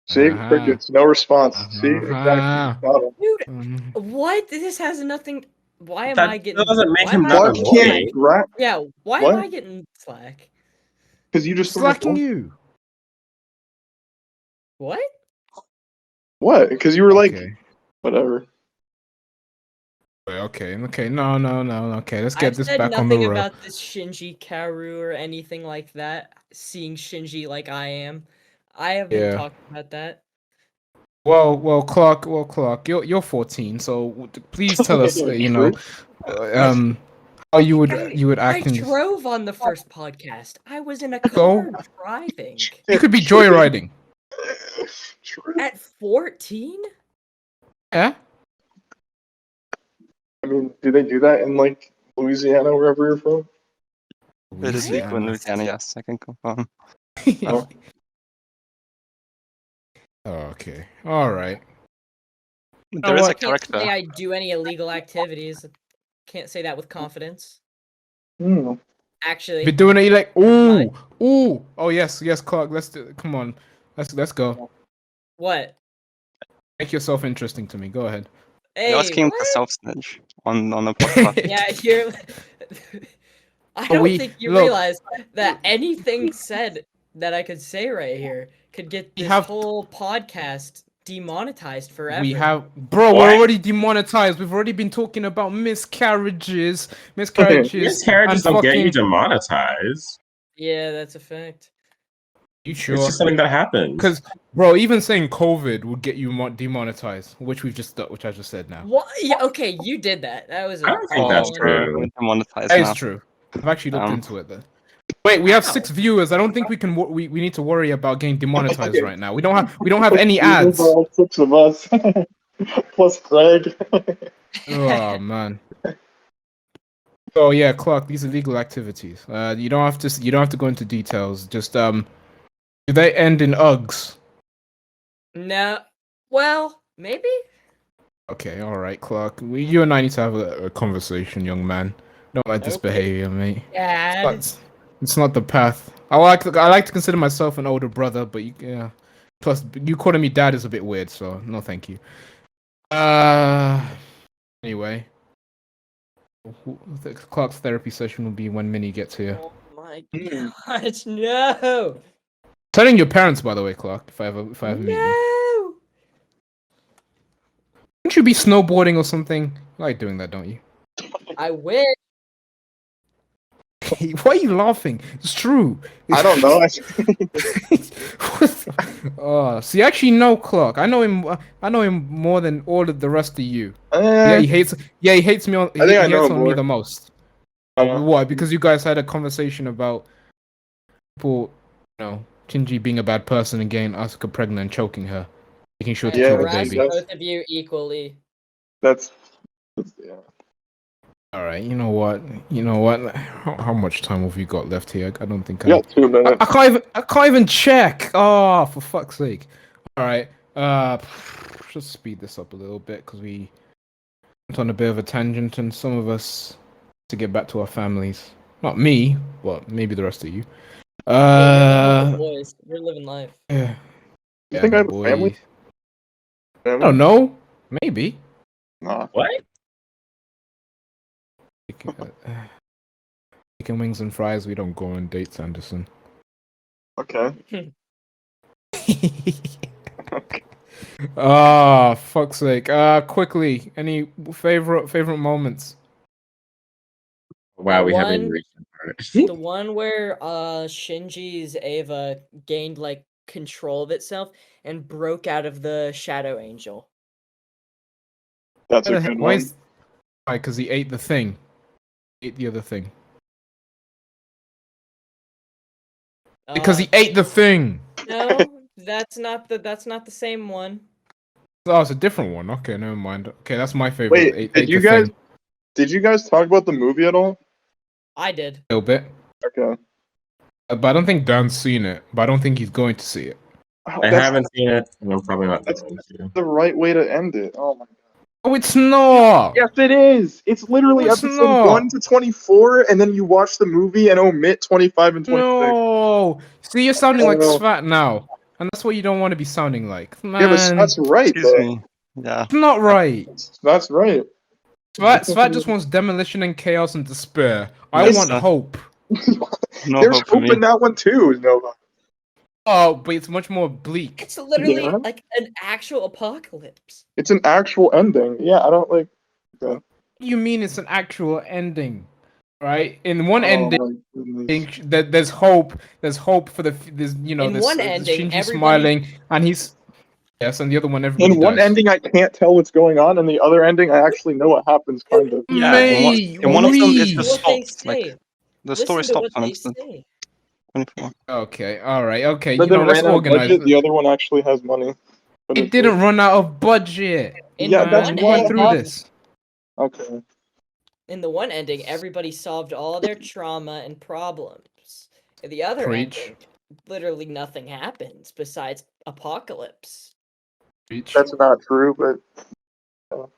See, Uh-huh. crickets, no response. See, exactly. Uh-huh. Got him. Dude, Mhm. what? This has nothing. Why am That I getting? doesn't make Why him am I not Clark getting can't annoying. slack? grab. Yeah, why am What? I getting slack? Because you just Slacking you. What? What? Because you were like, Okay. whatever. Okay. No. Okay, let's get I've this said back on the nothing road. about this Shinji Kaoru or anything like that. Seeing Shinji like I am. I haven't Yeah. talked about that. Clark, you're 14, so please tell us, Yeah, true. um, how you would I act in this. drove on the first podcast. I was in a Go. car driving. You could be joyriding. True. At 14? Yeah. I mean, do they do that in like Louisiana, wherever you're from? It is legal in Louisiana. Louisiana, yes, I can confirm. Oh. Okay. All right. There is a what? Can't character. say I do any illegal activities. Can't say that with confidence. Hmm. Actually, Be doing it like Right. ooh. Oh yes, Clark. Let's do. Come on. Let's go. what? Make yourself interesting to me. Go ahead. Hey, You're asking what? for self-snitch on a podcast. Yeah, you're. I don't we- think you look. realize that anything said that I could say right here could get We this have- whole podcast demonetized forever. We have, bro. What? We're already demonetized. We've already been talking about miscarriages, Miscarriages and don't get you fucking. demonetized. Yeah, that's a fact. You It's sure? just something that happens. Because, bro, even saying COVID would get you demonetized, which I just said now. What? Yeah, okay, you did that. That was. I don't think that's true. We're demonetized That now. is true. I've actually looked Um, into it though. Wait, we have Wow. 6 viewers. I don't think we can. We need to worry about getting demonetized Okay. right now. We don't have any There's ads. all 6 of us, plus Craig. Oh man. So yeah, Clark, these are legal activities. You don't have to go into details. Just do they end in Uggs? No. Well, maybe. Okay, all right, Clark. You and I need to have a conversation, young man. Don't like this Okay. behavior, mate. Dad. It's not the path. I like to consider myself an older brother, but yeah. Plus, you calling me dad is a bit weird, so no, thank you. Anyway, Clark's therapy session will be when Minnie gets here. Oh my gosh, no! Telling your parents, by the way, Clark, if I ever meet them. No! Shouldn't you be snowboarding or something? You like doing that, don't you? I wish. Why are you laughing? It's true. I don't know. See, actually, no, Clark. I know him more than all of the rest of you. Yeah, he hates me. I think I know hates on me more. the most. Uh, Why? Because you guys had a conversation about people, Shinji being a bad person and getting Asuka pregnant and choking her, making sure to Yeah, kill the Harass baby. both of you equally. that's yeah. All right, you know what? How much time have you got left here? I don't think You got 2 minutes. I can't even check. Oh, for fuck's sake! All right, just speed this up a little bit because we went on a bit of a tangent, and some of us to get back to our families. Not me, but maybe the rest of you. Boys, we're living life. Yeah. You think I have a boy. family? I don't know. Maybe. Nah. What? Chicken wings and fries. We don't go on dates, Anderson. Okay. Ah, fuck's sake. Quickly, any favorite moments? Wow, we haven't One- even reached that part. The one where Shinji's Ava gained like control of itself and broke out of the Shadow Angel. That's a good Why? one. Why? Because he ate the thing. Ate the other thing. Because he ate the thing. No, that's not the same one. Oh, it's a different one. Okay, never mind. Okay, that's my favorite. Wait, Ate did you the guys thing. did you guys talk about the movie at all? I did. A little bit. Okay. But I don't think Dan's seen it. But I don't think he's going to see it. Oh, I that's haven't seen it, and I'm probably not That's- going to. the right way to end it. Oh my god. Oh, it's not. Yes, it is. It's literally No, it's episode not. 1 to 24, and then you watch the movie and omit 25 and 26. No. See, you're sounding like Oh. Svat now, and that's what you don't want to be sounding like. Man, Yeah, but that's right. Excuse though. me. Yeah. it's not right. That's right. Svat just wants demolition and chaos and despair. I Yes, want sir. hope. No There's hope for hope me. in that one too, Nova. Oh, but it's much more bleak. It's literally Yeah. like an actual apocalypse. It's an actual ending. Yeah, I don't like. What do you mean it's an actual ending? Right? In one Oh ending, my goodness. there's hope. There's hope for there's In there's, one there's ending, Shinji everybody- smiling, and he's Yes, and the other one everybody In one dies. ending, I can't tell what's going on, and the other ending, I actually know what happens, kind of. Yeah, Mate, in one of them it read. just What they stopped. Like say. the story Listen to what stopped on they episode say. 24. Okay, all right, okay. But You know, then let's ran out of organize. budget. The other one actually has money. But It didn't run out of budget. In Yeah, the that's Man, one we why went it through ending, this. Okay. in the one ending, everybody solved all their trauma and problems. In the other Preach. ending, literally nothing happens besides apocalypse. Preach. That's not true, but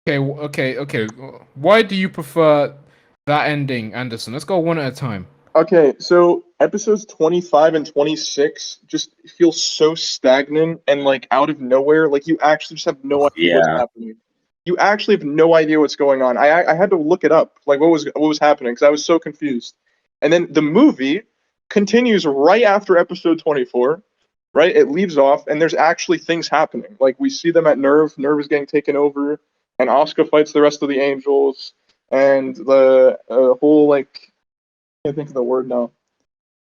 Okay. Why do you prefer that ending, Anderson? Let's go one at a time. okay, so episodes 25 and 26 just feel so stagnant and like out of nowhere. Like you actually just have no idea what's Yeah. happening. You actually have no idea what's going on. I had to look it up, like what was happening, because I was so confused. And then the movie continues right after episode 24, right? It leaves off, and there's actually things happening. Like we see them at Nerve. Nerve is getting taken over, and Asuka fights the rest of the Angels, and the whole like can't think of the word now.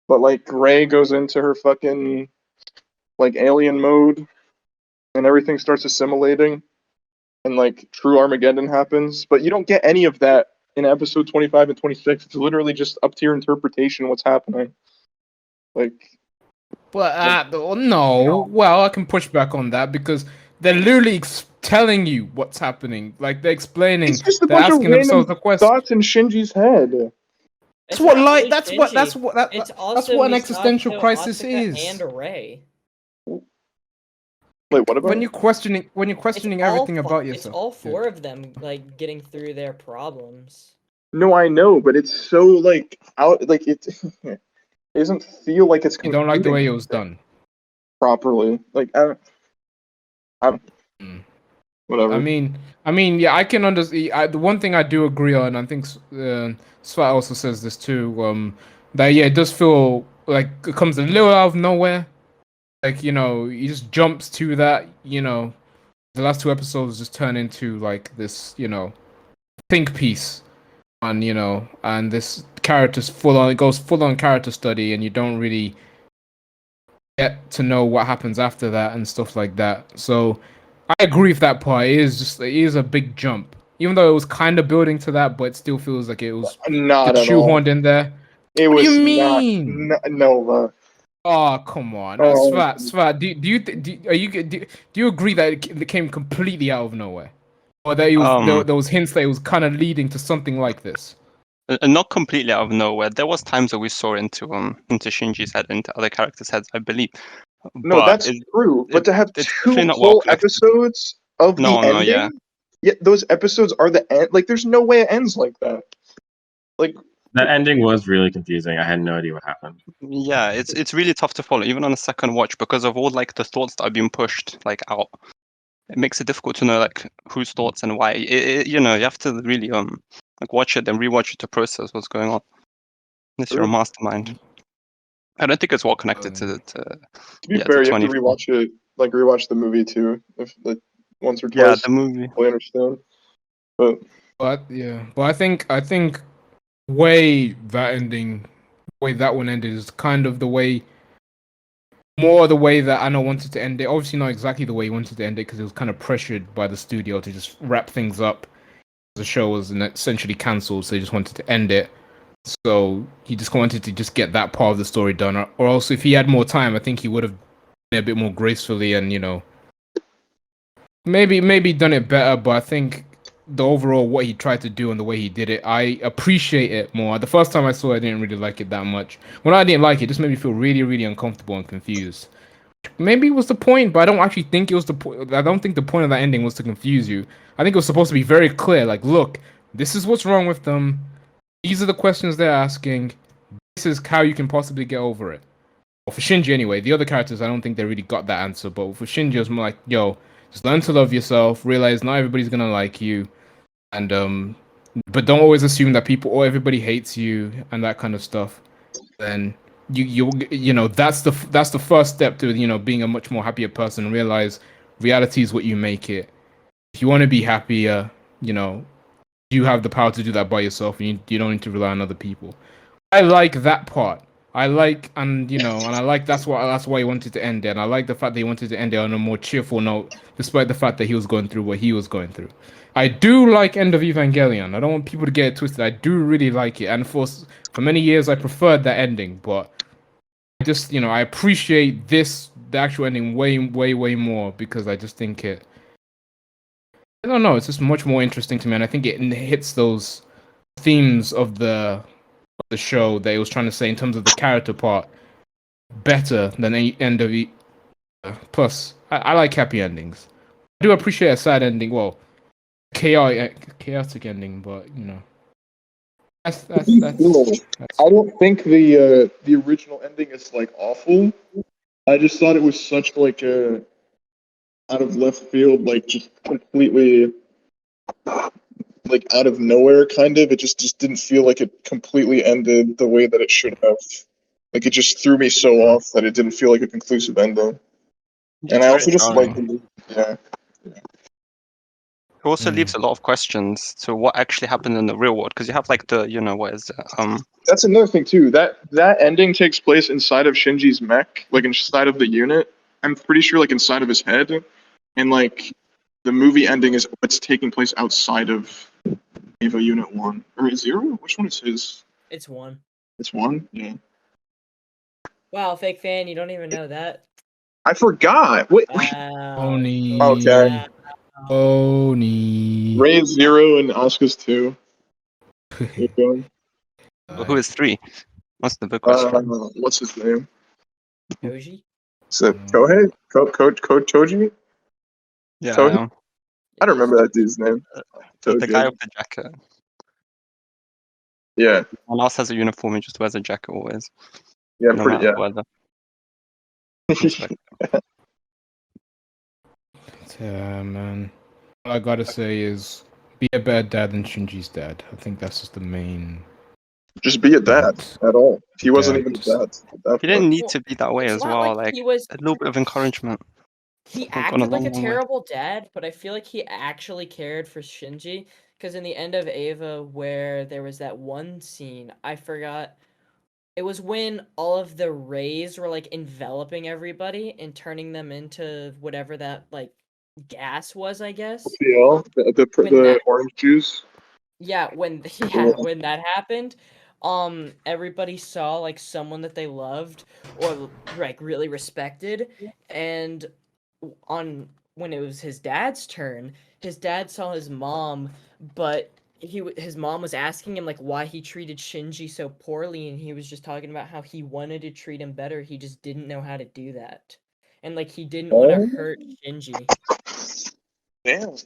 But like Ray goes into her fucking like alien mode and everything starts assimilating and like true Armageddon happens. But you don't get any of that in episode 25 and 26. It's literally just up to your interpretation what's happening. Like But no. Well, I can push back on that because they're literally telling you what's happening. Like they're explaining. it's just a They're bunch of asking random themselves the question. thoughts in Shinji's head. It's What not like really that's Shinji. what It's that's also what an existential Misato, crisis Asuka, is. and Rei. Wait, what about When you're questioning It's everything about it's yourself. all Dude. four of them like getting through their problems. No, I know, but it's so like out like it doesn't feel like it's You don't like the way it concluding was done. properly. Like I Mm. whatever. I mean, yeah, I can understand. The one thing I do agree on, I think Svat also says this too. That yeah, it does feel like it comes a little out of nowhere. Like he just jumps to that. The last two episodes just turn into like this. Think piece on and this character's full on. It goes full on character study, and you don't really get to know what happens after that and stuff like that. So I agree with that part. It is a big jump. Even though it was kind of building to that, but it still feels like it was Not just at all. shoehorned in there. It What do you was not. mean? No. Oh, come on. Oh, Svat, do you agree that it came completely out of nowhere? Or that there was hints that it was kind of leading to something like this? Not completely out of nowhere. There was times that we saw into Shinji's head, into other characters' heads, I believe. no, But that's true. But to have it's two definitely not well whole connected. episodes of the No, ending, yeah. yeah, those episodes are the end. Like, there's no way it ends like that. Like, That ending was really confusing. I had no idea what happened. Yeah, it's really tough to follow, even on a second watch, because of all like the thoughts that are being pushed like out. It makes it difficult to know like whose thoughts and why. You have to really like watch it and rewatch it to process what's going on. Unless you're a mastermind. I don't think it's well connected to to be to fair, you have to 24. rewatch it. Like, rewatch the movie too, if like once or Yeah, twice. the movie. I understand. But But I think way that ending, way that one ended is kind of the way. More the way that Anna wanted to end it. Obviously, not exactly the way he wanted to end it because it was kind of pressured by the studio to just wrap things up. The show was essentially cancelled, so he just wanted to end it. So he just wanted to just get that part of the story done. Or else, if he had more time, I think he would have done it a bit more gracefully and maybe done it better. But I think the overall what he tried to do and the way he did it, I appreciate it more. The first time I saw it, I didn't really like it that much. When I didn't like it, it just made me feel really, really uncomfortable and confused. Maybe it was the point, but I don't actually think it was the point. I don't think the point of that ending was to confuse you. I think it was supposed to be very clear. Like, look, this is what's wrong with them. These are the questions they're asking. This is how you can possibly get over it. Or for Shinji, anyway. The other characters, I don't think they really got that answer. But for Shinji, it was more like, yo, just learn to love yourself. Realize not everybody's gonna like you, and but don't always assume that people or everybody hates you and that kind of stuff. Then that's the first step to being a much more happier person. Realize reality is what you make it. If you want to be happier, you have the power to do that by yourself, and you don't need to rely on other people. I like that part. I like, and I like that's why he wanted to end it. And I like the fact that he wanted to end it on a more cheerful note, despite the fact that he was going through what he was going through. I do like End of Evangelion. I don't want people to get it twisted. I do really like it, and for many years I preferred that ending, but just I appreciate the actual ending way way way more because I just think I don't know, it's just much more interesting to me, and I think it hits those themes of the show that it was trying to say in terms of the character part better than any end of it. Plus I like happy endings. I do appreciate a sad ending, well, chaotic ending, but that's I don't think the original ending is like awful. I just thought it was such like a out of left field, like just completely like out of nowhere kind of. It just didn't feel like it completely ended the way that it should have. Like it just threw me so off that it didn't feel like a conclusive ending. And It's I very also just like jarring. yeah. It also leaves a lot of questions to what actually happened in the real world because you have like the what is it? That's another thing too. That ending takes place inside of Shinji's mech, like inside of the unit. I'm pretty sure like inside of his head. And like the movie ending is what's taking place outside of Eva Unit 1. Or Zero? Which one is his? It's 1. It's 1? Yeah. Wow, fake fan, you don't even know that. I forgot. Wait. Wow. Oni. Okay. Oni. Ray is 0 and Asuka's 2. Keep going. who is 3? That's the big question. What's his name? Koji? Is it Kohei? Toji? Yeah, Toji? I don't remember that dude's name. the guy Toji. with the jacket. Yeah. One else has a uniform. He just wears a jacket always, Yeah, no pretty matter yeah. the weather. Yeah, man. All I gotta say is be a better dad than Shinji's dad. I think that's just the main. Just be a dad at all. He wasn't Yeah, even a just- dad at that He didn't point. need to be that way It's as not well. like Like he was. a little bit of encouragement. He Gone a acted like a long way. terrible dad, but I feel like he actually cared for Shinji. Because in the end of Ava, where there was that one scene, I forgot. It was when all of the rays were like enveloping everybody and turning them into whatever that like gas was, I guess. PL, When the that orange juice. when when that happened, everybody saw like someone that they loved or like really respected, and on when it was his dad's turn, his dad saw his mom, but his mom was asking him like why he treated Shinji so poorly, and he was just talking about how he wanted to treat him better, he just didn't know how to do that, and like he didn't want to hurt Shinji. Damn.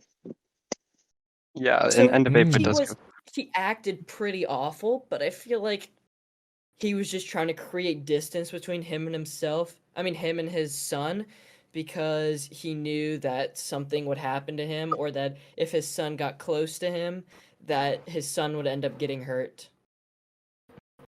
Yeah, So and the paper he does was he acted pretty awful, but I feel like he was just trying to create distance between him and himself. I mean, him and his son, because he knew that something would happen to him, or that if his son got close to him, that his son would end up getting hurt.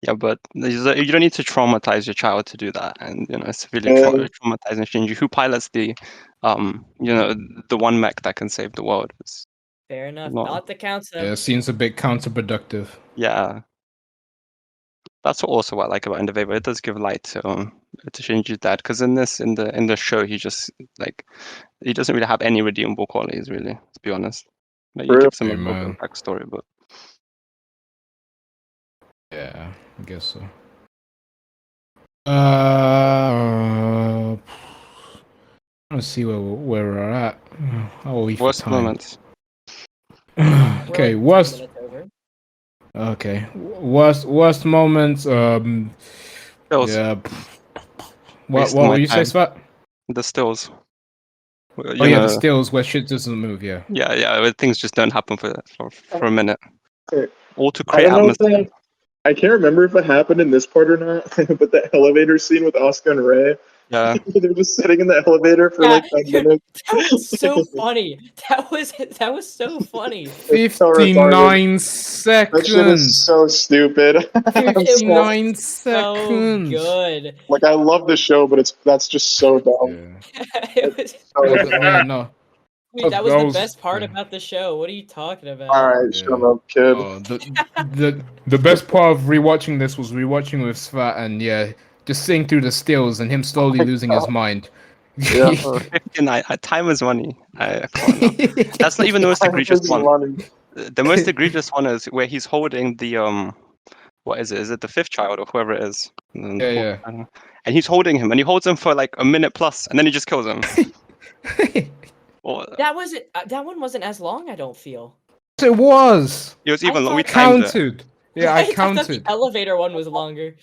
Yeah, but you don't need to traumatize your child to do that, and severely traumatizing Shinji, who pilots the the one mech that can save the world. It's Fair enough. not, Not the counts though. Yeah, it seems a bit counterproductive. yeah. That's also what I like about End of Ava. It does give light to Shinji's dad, because in the show he just he doesn't really have any redeemable qualities, really, to be honest. Like, he gives him a Hey, little bit man. of backstory, but Yeah, I guess so. I want to see where we're at. How are we for worst time? moments. Okay, We're like 10 worst. minutes over. Okay, worst moments. Stills. Yeah. What Wasting my were you say, time. Svat? The stills. Well, Oh yeah, the stills where shit doesn't move. Yeah. Yeah, where things just don't happen for a minute. Or to I create don't know atmosphere. if I can't remember if it happened in this part or not, but the elevator scene with Asuka and Ray, Yeah. they're just sitting in the elevator for like 10 dude, minutes. that was so funny. That was so funny. It's so retarded. 59 That shit is seconds. so stupid. Dude, I'm it so- was 59 so seconds. good. like I love the show, but that's just so dumb. Yeah. It was So Oh yeah, no. Dude, that was That the was- best part yeah. about the show. What are you talking about? All right, shut Yeah. up, kid. Oh, the best part of rewatching this was rewatching with Svat and just seeing through the stills and him slowly losing his mind. Yeah. 59. Time is money. Come on now. That's not even the most Time egregious is one. money. The most egregious one is where he's holding the what is it? Is it the fifth child or whoever it is? Yeah. And he's holding him, and he holds him for like a minute plus, and then he just kills him. Or That wasn't. That one wasn't as long. I don't feel. It was it was even I we thought- timed it. counted. Yeah, I thought the counted. elevator one was longer.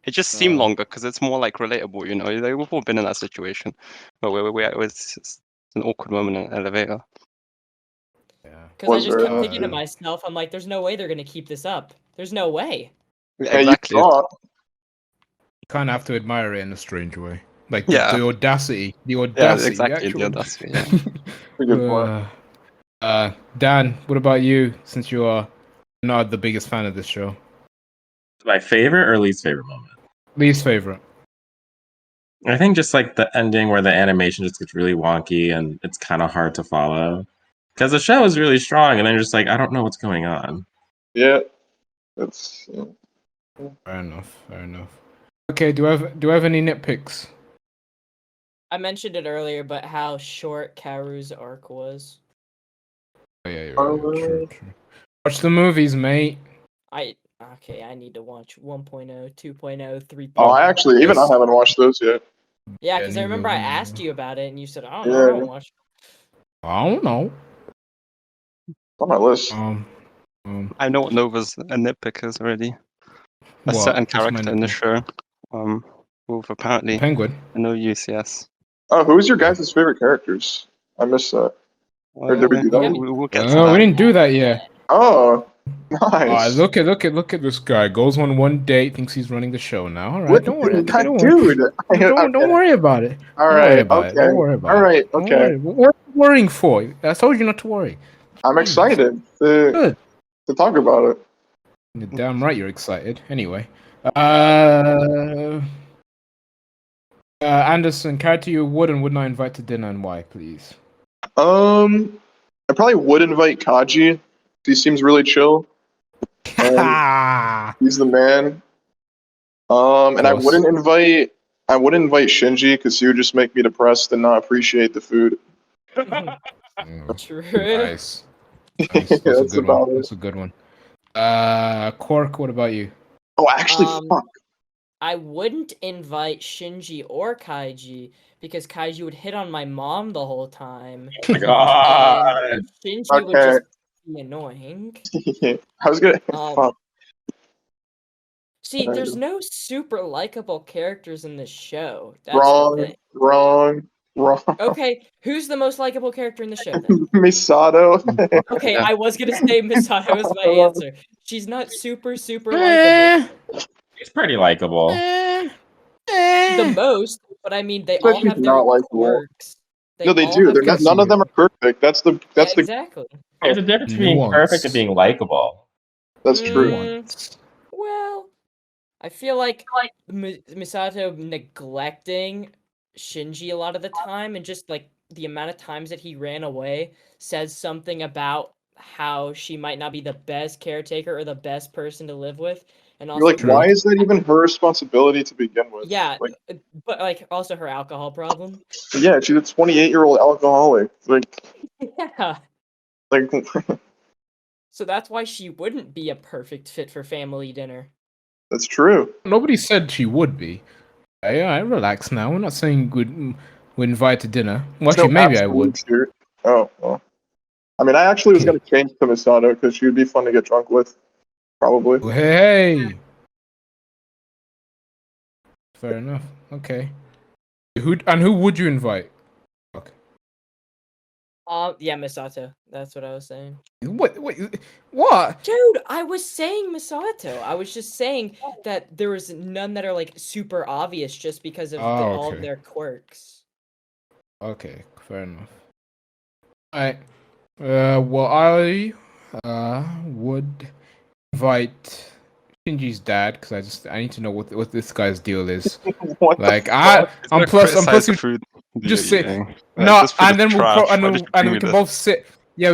It just seemed Oh. longer because it's more like relatable, you know. Like, we've all been in that situation, but it was just an awkward moment in an elevator. Yeah. Because I Was just there? kept thinking to Uh, myself, I'm like, there's no way they're gonna keep this up. There's no way. Yeah, Exactly. you thought. You kind of have to admire it in a strange way. Like Yeah. the audacity. The Yeah, audacity. exactly. The The actual... audacity. Yeah. That's a good point. Dan, what about you? Since you are not the biggest fan of this show. My favorite or least favorite moment? Least favorite. I think just like the ending where the animation just gets really wonky and it's kind of hard to follow. Because the show is really strong, and then you're just like, I don't know what's going on. Yeah. That's. Fair enough. Okay, do I have any nitpicks? I mentioned it earlier, but how short Karu's arc was. Oh, yeah, you're right. True. Watch the movies, mate. I need to watch 1.0, 2.0, 3.0. Oh, I actually even I Yes. haven't watched those yet. Yeah, Yeah, because I neither remember I have I. asked you about it, and you said, I don't know, I Yeah. don't watch. I don't know. It's on my list. I know what Nova's a nitpick is already. A What? certain What's my character in the nitpick? show. With apparently Penguin. no use. Yes. Oh, who's your guys' favorite characters? I missed that. Or did we do that? We'll get to We that. didn't do that yet. Oh, nice. Look at this guy. Goes on one date, thinks he's running the show now. All right, What- don't worry. Okay, God, don't worry. dude. Don't worry about it. All Don't worry right. about it. Okay. Don't worry about All it. right. Don't Okay. worry. What are you worrying for? I told you not to worry. I'm Jeez. excited to Good. talk about it. You're damn right you're excited. Anyway. Anderson, character you would and would not invite to dinner and why, please? I probably would invite Kaji. He seems really chill. Ha! He's the man. And I Close. wouldn't invite Shinji because he would just make me depressed and not appreciate the food. True. Nice. That's a That's good about one. it. That's a good one. Quark, what about you? Oh, actually, fuck. I wouldn't invite Shinji or Kaiji because Kaiji would hit on my mom the whole time. Oh my god. And Shinji would Okay. just be annoying. I was gonna. Um, Fuck. See, There you there's go. no super likable characters in this show. That's the thing. Wrong. Okay, who's the most likable character in the show then? Misato. Okay, Yeah. I was gonna say Misato was my answer. She's not super likable. He's pretty likable. The most, but I mean, they But all she's have their not likable. quirks. No, they all do. have They're their- not, none of them are perfect. That's the. Yeah, exactly. There's a difference between Nuance. perfect and being likable. That's true. Nuance. Well, I feel like Misato neglecting Shinji a lot of the time, and just like the amount of times that he ran away says something about how she might not be the best caretaker or the best person to live with, and also You're like, why is that even her responsibility to begin with? yeah, Like, but like also her alcohol problem. yeah, she's a 28-year-old alcoholic. Like, Yeah. So that's why she wouldn't be a perfect fit for family dinner. that's true. Nobody said she would be. I relax now. We're not saying we'd invite to dinner. Well, There's no actually, maybe I absolute would. truth. Oh, well. I mean, I actually was Okay. going to change to Misato because she would be fun to get drunk with. Probably. Hey. Fair enough. Okay. Who would you invite? Okay. Yeah, Misato. That's what I was saying. What? What? Dude, I was saying Misato. I was just saying that there was none that are like super obvious just because of all of okay. their quirks. Okay, fair enough. Alright. Well, I would invite Shinji's dad because I need to know what this guy's deal is. What the Like fuck? I'm plus Criticize the he- food. Just sit. Like, No, this food and is then we'll trash. and Why then, did you and bring then me we can this? both sit. Yeah,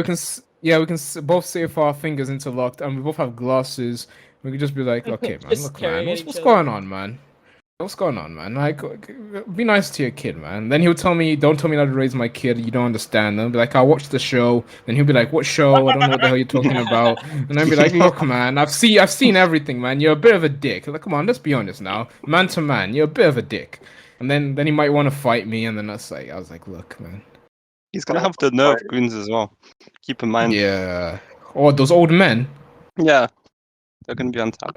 we can both sit with our fingers interlocked, and we both have glasses. We can just be like, okay, man, Just look, staring man, at each what's other. going on, man? What's going on, man? Like, be nice to your kid, man. Then he'll tell me, don't tell me how to raise my kid. You don't understand. Then I'll be like, I'll watch the show. Then he'll be like, what show? I don't know what the hell you're talking about. And then be like, look, man, I've seen everything, man. You're a bit of a dick. Like, come on, let's be honest now, man to man, you're a bit of a dick. And then he might want to fight me, and then I was like, look, man. He's gonna have the nerve goons as well. Keep in mind. Yeah. Or those old men. Yeah, they're gonna be on top.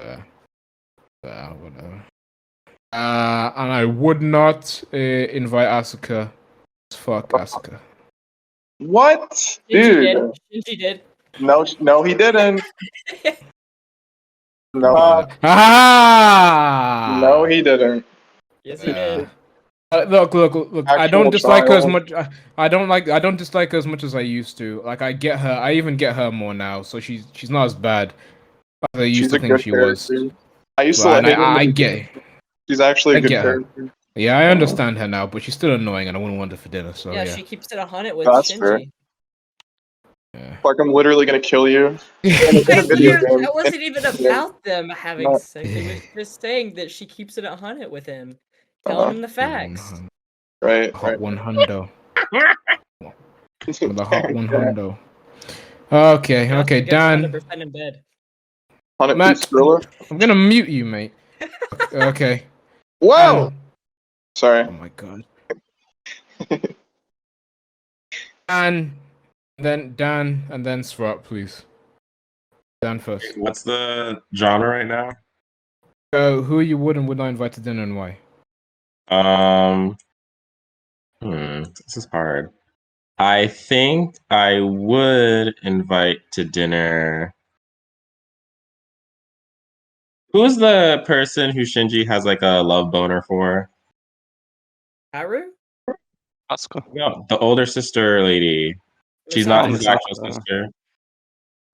Whatever. And I would not invite Asuka. Fuck Asuka. What, Shinji dude? did. Shinji did. No, he didn't. No, Ah! he didn't. Yes, he did. Look! I Actual don't dislike her as child. much. I don't dislike her as much as I used to. Like I get her. I even get her more now. So she's not as bad as I used She's to a think good she was. character. I used to But hate her. I get. She's actually I a good get her. character. Yeah, I understand her now, but she's still annoying, and I wouldn't want her for dinner. So Yeah, yeah. she keeps it 100 with That's fair. Shinji. Yeah. Like I'm literally gonna kill you in a video game. That wasn't even about them having No. sex. It was just saying that she keeps it 100 with him, Uh-huh. telling him the facts. Right. Hot 100. The hot 100. Okay, You also okay, get Dan. 100% in bed. 100 Matt, piece thriller. I'm gonna mute you, mate. Okay. Whoa! Dan. Sorry. Oh my god. Dan, and then Swap, please. Dan first. What's the genre right now? Who you would and would not invite to dinner and why? This is hard. I think I would invite to dinner. Who's the person who Shinji has like a love boner for? Haru? Asuka. No, the older sister lady. She's not his Misato. actual sister.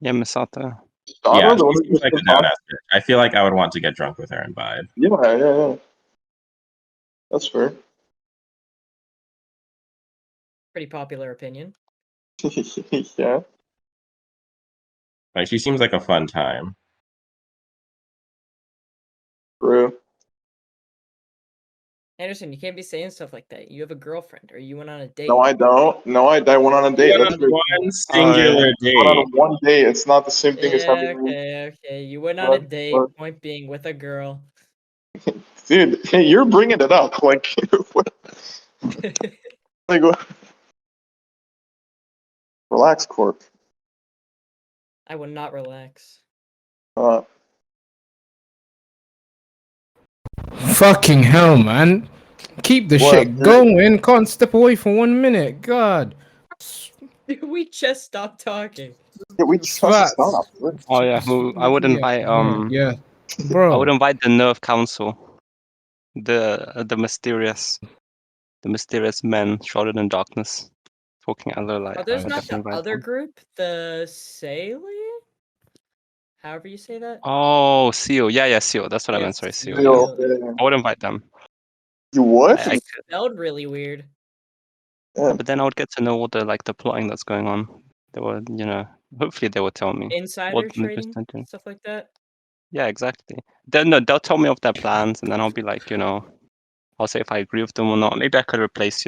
Yeah, Misato. Yeah, Sato, the one she who seems like just a down ass bitch. I feel like I would want to get drunk with her and vibe. Yeah. That's fair. Pretty popular opinion. Yeah. Like she seems like a fun time. True. Anderson, you can't be saying stuff like that. You have a girlfriend, or you went on a date. No, I don't. No, I went on a date. One That's on very- one singular went date. on one date. It's not the same thing as Yeah, having. okay. You went on a date. Point being with a girl. Dude, hey, you're bringing it up. Like, what? Like, relax, Corp. I would not relax. Fucking hell, man. Keep the What, shit dude? going. Can't step away for 1 minute. God. We just stopped talking. Yeah, we just Swats. stopped. Oh yeah, I would invite Yeah. Bro. I would invite the Nerve Council. The mysterious men shrouded in darkness. Talking other like Oh, there's I not definitely the invite other them. group, the Saley? However you say that. Oh, Seal. Yeah, Seal. That's what I meant. Sorry, Seal. Yeah. Yeah. I would invite them. You would? I Spelled really weird. Yeah. but then I would get to know all the plotting that's going on. They would, hopefully they would tell me. Insider they're trading, presenting. stuff like that. Yeah, exactly. They'll tell me of their plans, and then I'll be like, I'll say if I agree with them or not. Maybe I could replace,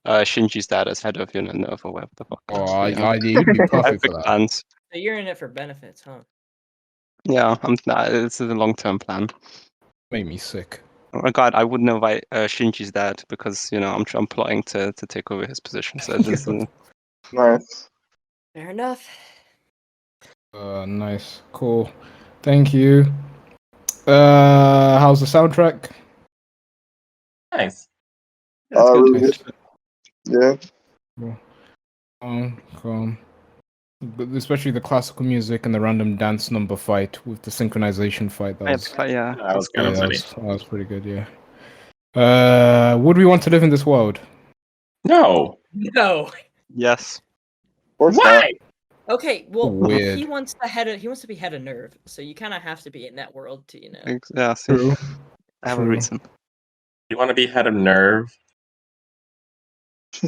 Shinji's dad as head of, Nerve or whatever the fuck. Oh, Yeah. you'd be I have perfect for big that. plans. So you're in it for benefits, huh? Yeah, this is a long-term plan. Made me sick. Oh my god, I wouldn't invite Shinji's dad because I'm plotting to take over his position. So this is Nice. Fair enough. Nice. Cool. Thank you. How's the soundtrack? Nice. that's good. Really good. Yeah. Cool. But especially the classical music and the random dance number fight with the synchronization fight. That was, Yeah, That was kind of funny. that was pretty good. Yeah. Would we want to live in this world? No. No. yes. Of course Why? Okay, well, Weird. he wants to be head of Nerve, so you kind of have to be in that world to, Yeah, see, True. I have a True. reason. You want to be head of Nerve?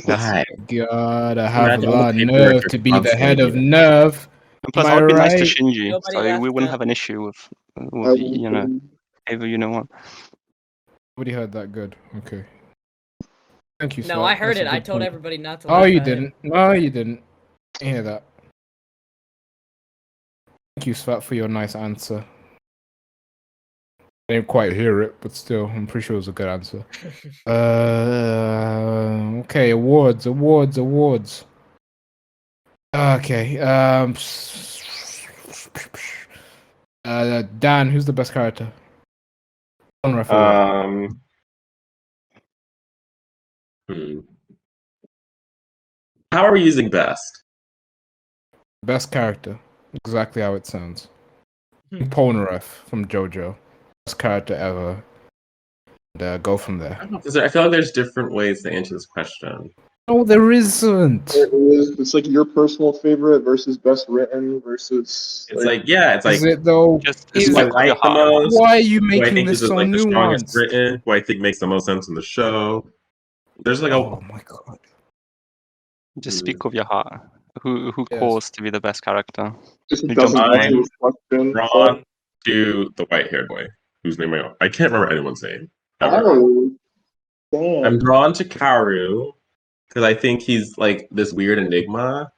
Why? Gotta have a Imagine all the lot of paperwork nerve you're to be the head of constantly nerve. And plus, Am I I would be nice to right? Shinji, Nobody so we left wouldn't him. have an issue with I you know, won't- Ava, you know what? Nobody heard that good. Okay. Thank you, No, Swat. I heard That's a it. I good told point. everybody not to Oh, laugh you at it. didn't. No, you didn't. I hear that. Thank you, Swat, for your nice answer. I didn't quite hear it, but still, I'm pretty sure it was a good answer. Okay, awards. Okay, Dan, who's the best character? Genre for what? hmm. How are we using best? Best character. Exactly how it sounds. Polnareff from JoJo. Best character ever. And, go from I there. don't know, I feel like there's different ways to answer this question. No, there isn't. There is. It's like your personal favorite versus best written versus It's like, yeah, it's Is like, it though? Just Is who I speak with your like the heart. most, Why are you who I making think this is so like the strongest nuanced? written, who I think makes the most sense in the show. There's like Oh my god. Just speak with your heart. Who Yes. calls to be the best character? just Who doesn't jumps to answer mind? this question. drawn to the white-haired boy, whose name I can't remember anyone's name ever. Oh, damn. I'm drawn to Karu because I think he's like this weird enigma.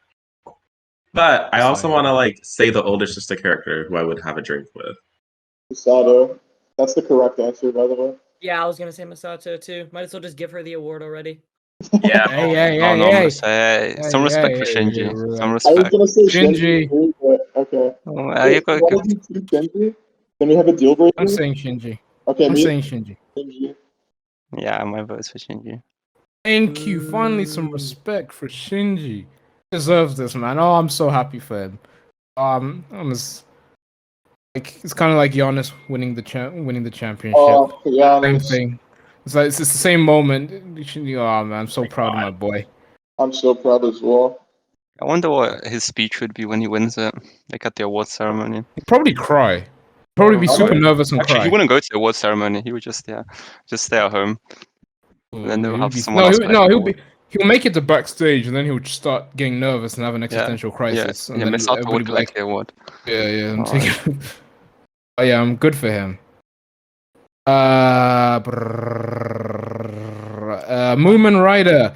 But I also want to like say the older sister character who I would have a drink with. Masato. That's the correct answer, by the way. Yeah, I was gonna say Masato too. Might as well just give her the award already. Yeah. Hey, I'm gonna say some Hey, respect hey, for hey, Shinji. hey, Some relax. I was respect. gonna say Shinji. Shinji, too, but okay. Oh, you Wait, go, why go. did you choose Shinji? Then we have a deal breaker? I'm saying Shinji. Okay, I'm me saying Shinji. Shinji. Yeah, my vote's for Shinji. Thank you. Finally, some respect for Shinji. Deserves this, man. Oh, I'm so happy for him. Like it's kind of like Giannis winning the championship. Oh, yeah, Same thing. It's like it's the same moment. Oh man, I'm so proud of my boy. I'm so proud as well. I wonder what his speech would be when he wins it, like at the award ceremony. He'd probably cry. Probably be super nervous and Actually, cry. he wouldn't go to the award ceremony. He would just just stay at home. And then they'll have someone else. He'll make it to backstage and then he'll just start getting nervous and have an existential crisis. Yeah, And then Misato everybody would be like, collect the award. yeah, I'm Oh, taking. Oh yeah, I'm good for him. Moomin Rider,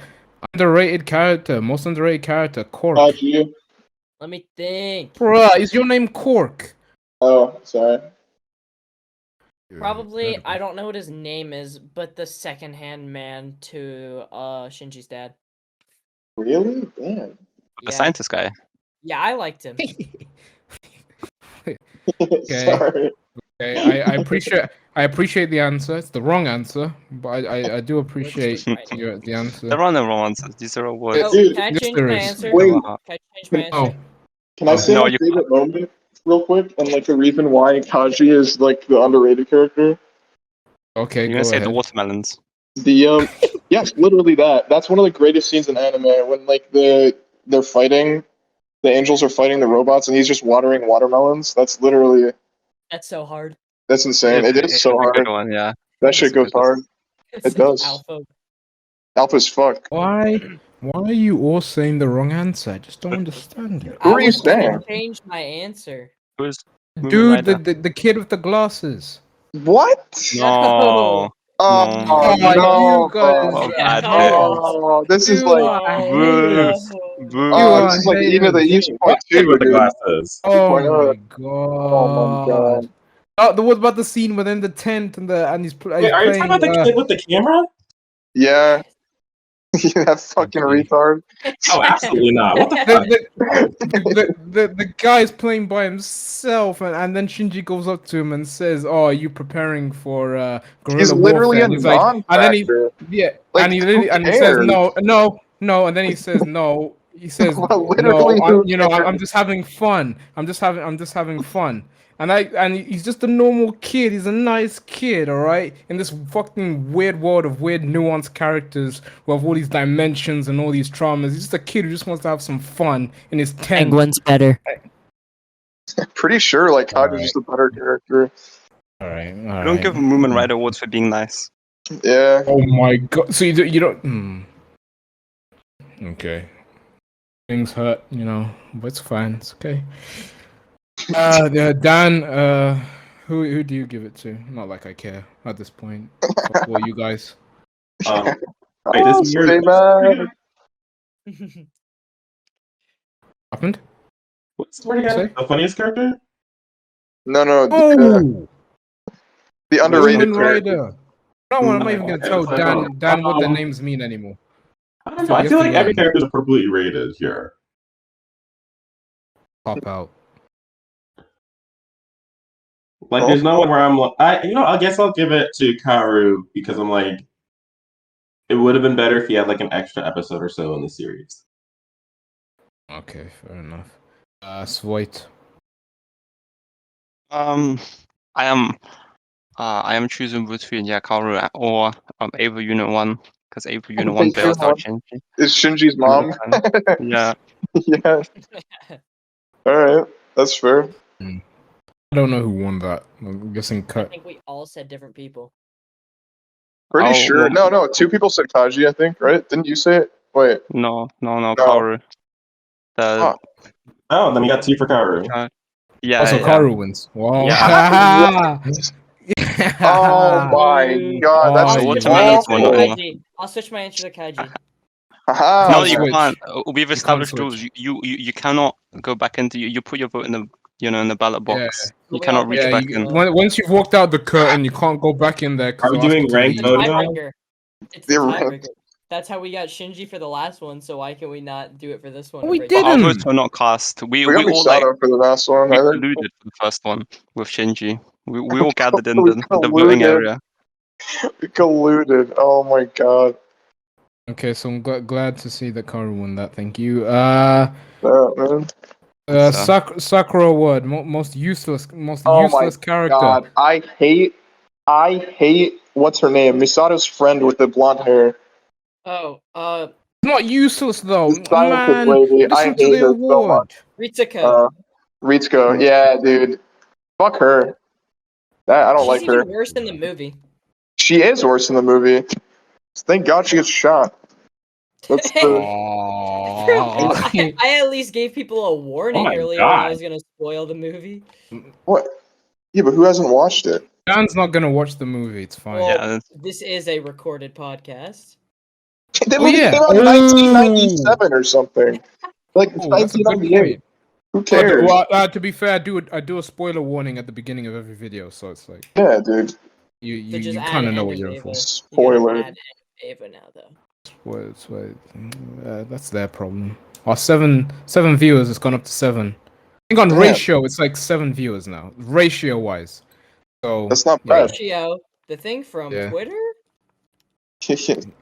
underrated character, most underrated character, Cork. Kaji. Let me think. Bruh, is your name Cork? Oh, sorry. Probably, I don't know what his name is, but the second-hand man to Shinji's dad. Really? Damn. the Yeah. scientist guy. Yeah, I liked him. Sorry. Okay, I appreciate the answer. It's the wrong answer, but I do appreciate the answer. There are no wrong answers. These are all words. Oh, Dude, can I yes, change there my is. answer? Wait. Can I change my answer? No, Can I say No, my you favorite moment real quick? And like the reason why Kaji is like the underrated character? okay, You're gonna go say the ahead. watermelons. The yes, literally that. That's one of the greatest scenes in anime when like they're fighting, the angels are fighting the robots and he's just watering watermelons. That's literally That's so hard. that's insane. It is so It's a hard. good one, yeah. That It's shit a goes good one. hard. It's It does. Alpha. Alpha's fuck. Why are you all saying the wrong answer? I just don't understand it. Who are you I was gonna saying? change my answer. Who's Moomin Dude, Rider? the kid with the glasses. What? No. Oh, No. no, you guys. Oh, Yeah. bad hit. Oh, this is You like are Boo. haters. Boo. You oh, are this is like even the haters. East What Point kid with the dude. glasses? Oh 2.0. my Oh my god. god. Oh, what about the scene within the tent and he's Wait, are you talking playing? about the kid with the camera? Yeah. That fucking Okay. retard. Oh, absolutely not. What the fuck? The guy's playing by himself, and then Shinji goes up to him and says, "Oh, are you preparing for guerrilla He's literally warfare?" a And he's like, and then he, non-factor. yeah, Like, and he who literally, and he says, cares? no, and then he says, no, he says, Well, no, literally, who cares? I'm just having fun. I'm just having fun. And he's just a normal kid. He's a nice kid, all right. In this fucking weird world of weird, nuanced characters who have all these dimensions and all these traumas. He's just a kid who just wants to have some fun in his tent. Penguin's better. Pretty sure like Kaji's just a better character. All right. Don't give Moomin Rider awards for being nice. Yeah. Oh my god! So you don't. Okay. Things hurt, but it's fine. It's okay. Dan, who do you give it to? Not like I care at this point. Fuck all you guys. Wait, Oh, this year. stay mad. Happened? What's the word again? Say? The funniest character? No, Oh, the underrated Kamen character. Rider. No one. I'm not even No, gonna it's tell like, Dan what the names mean anymore. I don't know. I You feel have to like every learn. character is appropriately rated here. Pop out. Like, Oh. there's no one where I'm like, I guess I'll give it to Kaoru because I'm like, it would have been better if he had like an extra episode or so in the series. Okay, fair enough. Sweet. I am choosing between Kaoru or Ava Unit 1 because Ava Unit 1 bails out Shinji. Is Shinji's mom? Yeah. Yeah. All right, that's fair. I don't know who won that. I'm guessing I Cut. think we all said different people. Pretty Oh, sure. well, No. Two people said Kaji, I think, right? Didn't you say it? Wait. no, Kaoru. The Oh, then we got 2 for Kaoru. yeah, Also, yeah. Kaoru wins. Wow. Yeah. Oh my god, that's So I'll what's switch my answer to one awful. or- Kaiji. I'll switch my answer to Kaiji. Haha. No, Can't you switch. can't. We've can't established switch. rules. You cannot go back into you put your vote in the in the ballot box. You We cannot all reach Yeah, put back it in. once you've walked out the curtain, you can't go back in there because Are we they'll ask doing you to ranked leave. It's the voting now? tiebreaker. It's the The tiebreaker. That's how we got Shinji for the last one, so why can we not do it for this one? We and break But it our up? didn't. votes were not cast. We We got all like Misato for the last one, we I think. colluded for the first one with Shinji. We all gathered in We the voting colluded. area. We colluded. Oh my god. Okay, so I'm glad to see that Kaoru won that. Thank you. Man. Sakura Award, most useless Oh my character. god. I hate what's her name? Misato's friend with the blonde hair. Oh, Not useless though, The scientist man. lady. I Listen to hate the her so award. much. Ritsuko. Ritsuko. Yeah, dude. Fuck her. I don't She's like even her. worse in the movie. She is worse in the movie. Thank God she gets shot. That's the. I at least gave people a warning my earlier when I God. was gonna spoil the movie. What? Yeah, but who hasn't watched it? Dan's not gonna watch the movie. It's fine. Well, Yeah, this is a recorded podcast. That Oh, movie yeah. came out in 1997 or something. Like Oh, that's a good 1998. point. Who cares? Well, to be fair, I do a spoiler warning at the beginning of every video, so it's like Yeah, dude. So you just add kind of know end what of you're in Ava. for. You gotta Spoiler. add end of Ava now, though. That's their problem. Our seven viewers has gone up to 7. I think on Damn. ratio it's like 7 viewers now, ratio wise. So That's not yeah. bad. Ratio, the thing from Yeah. Twitter.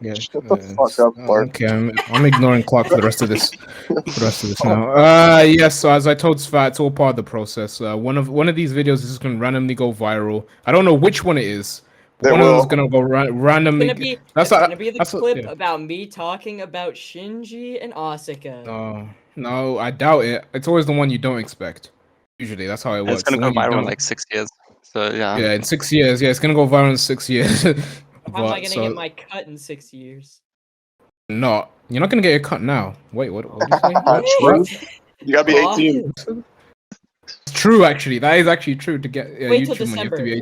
Yeah, Shut the fuck up, Clark. okay, I'm ignoring Clark for the rest of this. Now. Yes. So as I told Svat, it's all part of the process. One of these videos is just gonna randomly go viral. I don't know which one it is, but It one of them is will. gonna go randomly. It's gonna be the clip yeah. about me talking about Shinji and Asuka. No, I doubt it. It's always the one you don't expect. Usually, that's how it works. it's gonna The go one you viral in don't. like 6 years. So yeah. Yeah, in 6 years. Yeah, it's gonna go viral in 6 years. How am I gonna get my cut in 6 years? No, you're not gonna get your cut now. Wait, what did you say? True. You gotta be Aw. 18. It's true, actually. That is actually true to get Wait till YouTube money. You have to December. be 18.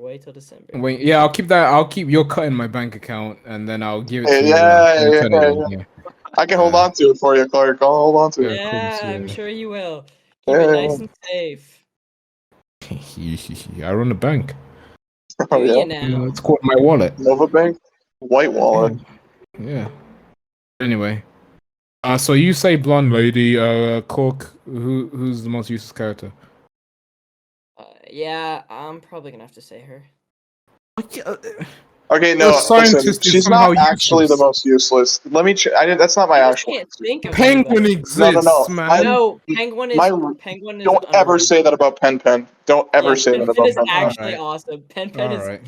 Wait till December. Wait, yeah, I'll keep that. I'll keep your cut in my bank account, and then I'll give it to you. Yeah. I can hold on to it for you, Clark. I'll hold on to it. Yeah, cool, I'm yeah. sure you will. Keep it nice and safe. I run a bank. Oh, Do yeah. you now? It's called my wallet. Nova Bank? White wallet. Yeah. Anyway, so you say blonde lady, Cork. Who's the most useless character? Yeah, I'm probably gonna have to say her. Okay, The no, scientist listen. is She's somehow not actually useless. the most useless. Let me. That's not my I just actual. can't think of Penguin anybody. exists, man. No, Penguin is Penguin is Don't ever underrated. say that about Pen Pen. Don't ever Yeah, say that Penguin about is Pen Pen. actually Alright. awesome. Pen is Alright.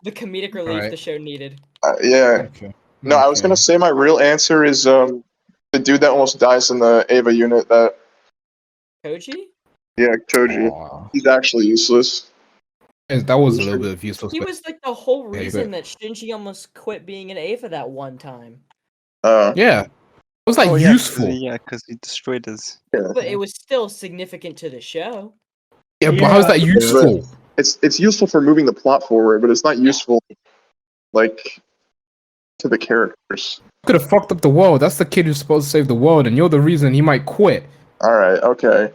the comedic relief Alright. the show needed. Yeah. Okay. No, I was gonna say my real answer is the dude that almost dies in the Ava unit. That Koji? Koji. Aw. He's actually useless. That was a little bit of useless. He but- was like the whole Hey, reason but- that Shinji almost quit being an Ava that one time. Yeah. Was that Oh yeah, useful? because he destroyed his. But it was still significant to the show. Yeah, but how's that Yeah, useful? It's useful for moving the plot forward, but it's not useful like to the characters. Could have fucked up the world. That's the kid who's supposed to save the world, and you're the reason he might quit. All right, okay.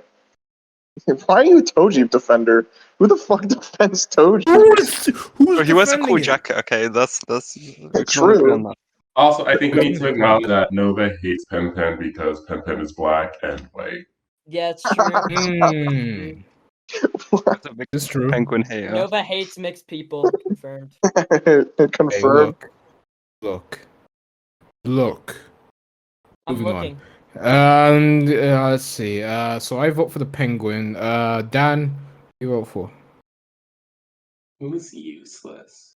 Why are you a Toji defender? Who the fuck defends Toji? Who's Oh, he wears a defending cool it? jacket. Okay, that's we can all True. agree on that. Also, I think we need to True. acknowledge that Nova hates Pen Pen because Pen Pen is black and white. Yeah, it's true. Mm, That's a big it's true. penguin hater. Nova hates mixed people. Confirmed. Hey, Confirmed. look. I'm Moving on. looking. And let's see. So I vote for the penguin. Dan, you vote for? Who's useless?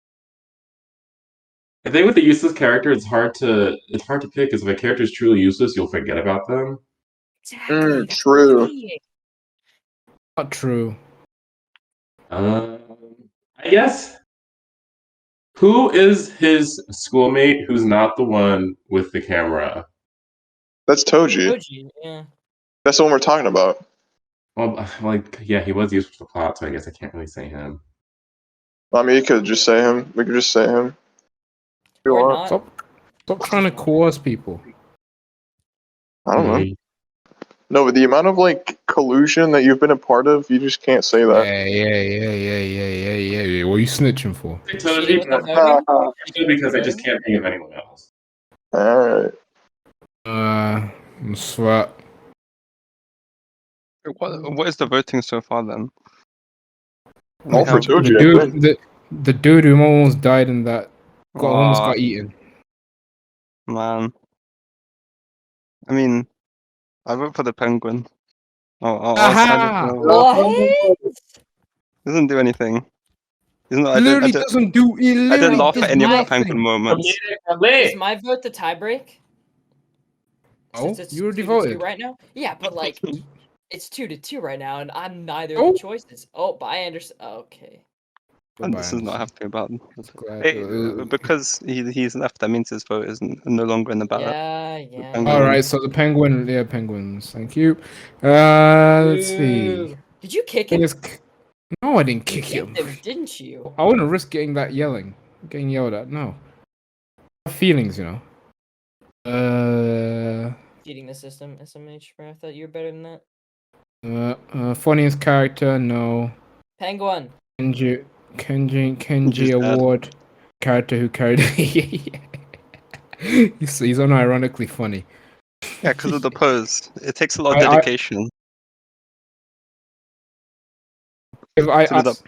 I think with a useless character, it's hard to pick because if a character is truly useless, you'll forget about them. Exactly. that's True. what I'm saying. Not true. I guess. Who is his schoolmate who's not the one with the camera? That's Toji. Toji, yeah. That's the one we're talking about. Well, yeah, he was useful for the plot, so I guess I can't really say him. I mean, you could just say him. We could just say him. If you Or want. not. Stop trying to coerce people. I don't know. No, but the amount of like collusion that you've been a part of, you just can't say that. Yeah. What are you snitching for? Cheating with the voting? Because I just can't think of anyone else. All right. Swat. What is the voting so far then? All for have- Toji, The I think. dude, the dude who almost died in that almost Aw, got eaten. man. I mean, I vote for the penguin. I'll side with Aha! Nova. What? Doesn't do anything. He's not, Literally doesn't do. It I didn't literally laugh does at any of the nothing. penguin moments. Is my vote the tiebreak? Oh, Since it's you already 2-2 voted. right now? Yeah, but like, it's 2-2 right now, and I'm neither Oh. of the choices. Oh, but I understand. Okay. And Goodbye, this is not Anderson. happening about Glad- hey, because he's left. That means his vote is no longer in the ballot. Yeah. penguin All won. right, so the penguin, yeah, penguins. Thank you. Let's see. Ooh. Did you kick Thing him? is, no, I didn't You kick him. kicked him, didn't you? I wouldn't risk getting yelled at. No, feelings, you know. Cheating the system, SMH, bro. I thought you were better than that. Funniest character, no. Penguin. Kenji Kenji's dead. Award. Character who carried. he's unironically funny. Yeah, because of the pose. It takes a lot of I- dedication. If I To do that.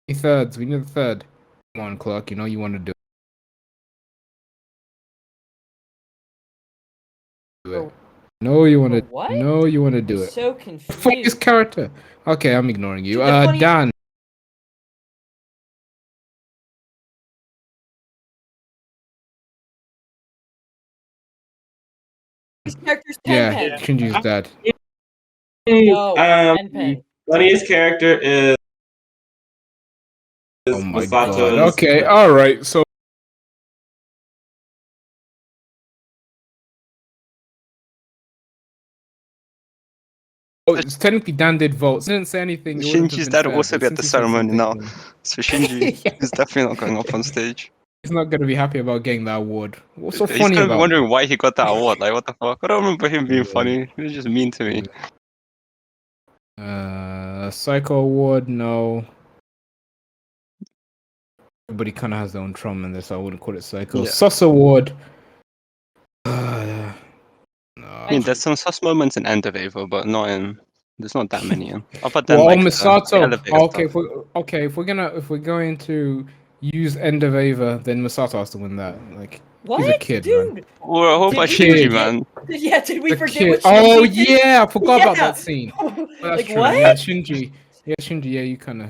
ask thirds, we need a third. Come on, Clark. You know you want to do it. For- No, you want to. for what? No, you want to do I'm it. so Funniest confused. character. Okay, I'm ignoring you. Dude, the funniest- Dan. This character's Yeah, Pen. Shinji's dad. No, Um, Pen. funniest character is Oh my Masato's- god. Okay, all right. So. Oh, it's technically Dan did vote. So didn't say anything. It wouldn't have Shinji's been dad fair, will also but be at the since he said ceremony now. something, So Shinji is definitely not going up on stage. he's not gonna be happy about getting that award. What's so He's funny gonna be about? wondering why he got that award. Like, what the fuck? I don't remember him being Yeah. funny. He was just mean to me. Psycho award? No. Everybody kind of has their own trauma in this. So I wouldn't call it psycho. Yeah. Sus award. No. I mean, there's some sus moments in End of Ava, but not in. There's not that many in. Other than Well, like Misato. the elevator Okay, stuff. if we're going to use End of Ava, then Misato has to win that. Like What? he's a kid, man. Dude. Well, what Did about we Shinji, forget- man? Yeah, did we The forget kid. what Oh Shinji did? yeah, I forgot about Yeah. that scene. Well, that's Like, true. what? Yeah, Shinji. Yeah, you kind of.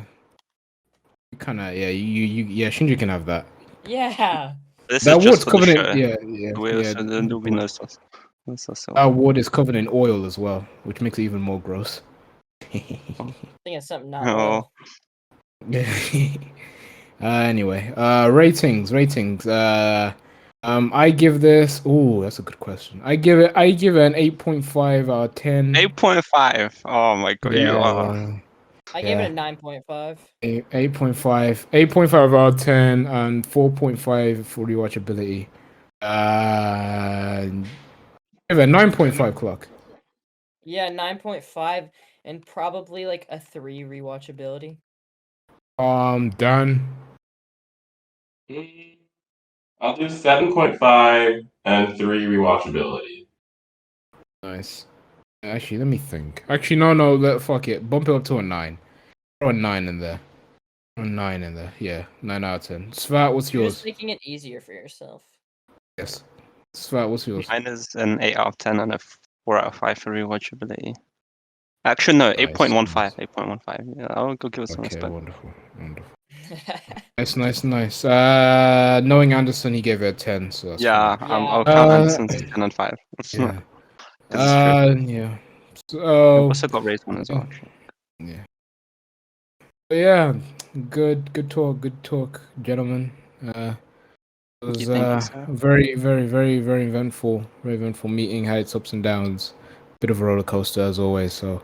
Yeah, Shinji can have that. Yeah. This That is award's just for the covered show. in yeah. So then there'll be no sus. No sus. That award is covered in oil as well, which makes it even more gross. I think it's something not Oh. well. Anyway, ratings. I give this. Oh, that's a good question. I give it an 8.5 out of 10. 8.5. Oh my god, you are. Yeah, I gave it a yeah. 9.5. 8.5 out of 10, and 4.5 for rewatchability. Give it a 9.5 clock. Yeah, 9.5 and probably like a 3 rewatchability. Done. I'll do 7.5 and 3 rewatchability. Nice. Actually, let me think. Actually, no, fuck it. Bump it up to a 9. Throw a 9 in there. A 9 in there. Yeah, 9 out of 10. Svat, what's You're just yours? making it easier for yourself. Yes. Svat, what's yours? Mine is an 8 out of 10 and a 4 out of 5 for rewatchability. Actually, no, Nice, 8.15. nice. 8.15. Yeah, I'll go give it some Okay, respect. wonderful. Nice. Knowing Anderson, he gave it a 10, so that's Yeah, fine. I'll count Uh, Anderson's 10 and 5. Yeah. Because it's true. Yeah. It So, also got raised one as well, actually. yeah. But yeah, good talk, gentlemen. It was Thank you, sir. very eventful meeting. Had its ups and downs, bit of a roller coaster as always. So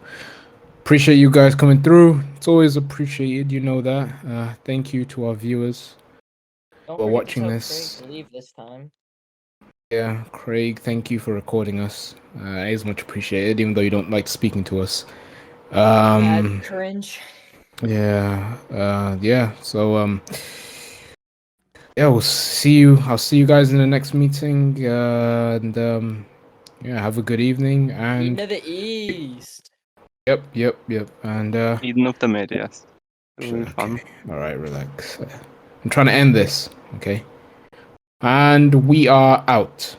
appreciate you guys coming through. It's always appreciated, you know that. Thank you to our viewers Don't who are forget to watching tell Craig this. to leave this time. Yeah, Craig, thank you for recording us. It is much appreciated, even though you don't like speaking to us. Yeah, it's cringe. Yeah. So yeah, we'll see you. I'll see you guys in the next meeting. And yeah, have a good evening. Eden And of the East. yep. And Eden of the Mid, yes. It will be fun. okay. All right, relax. I'm trying to end this. Okay. And we are out.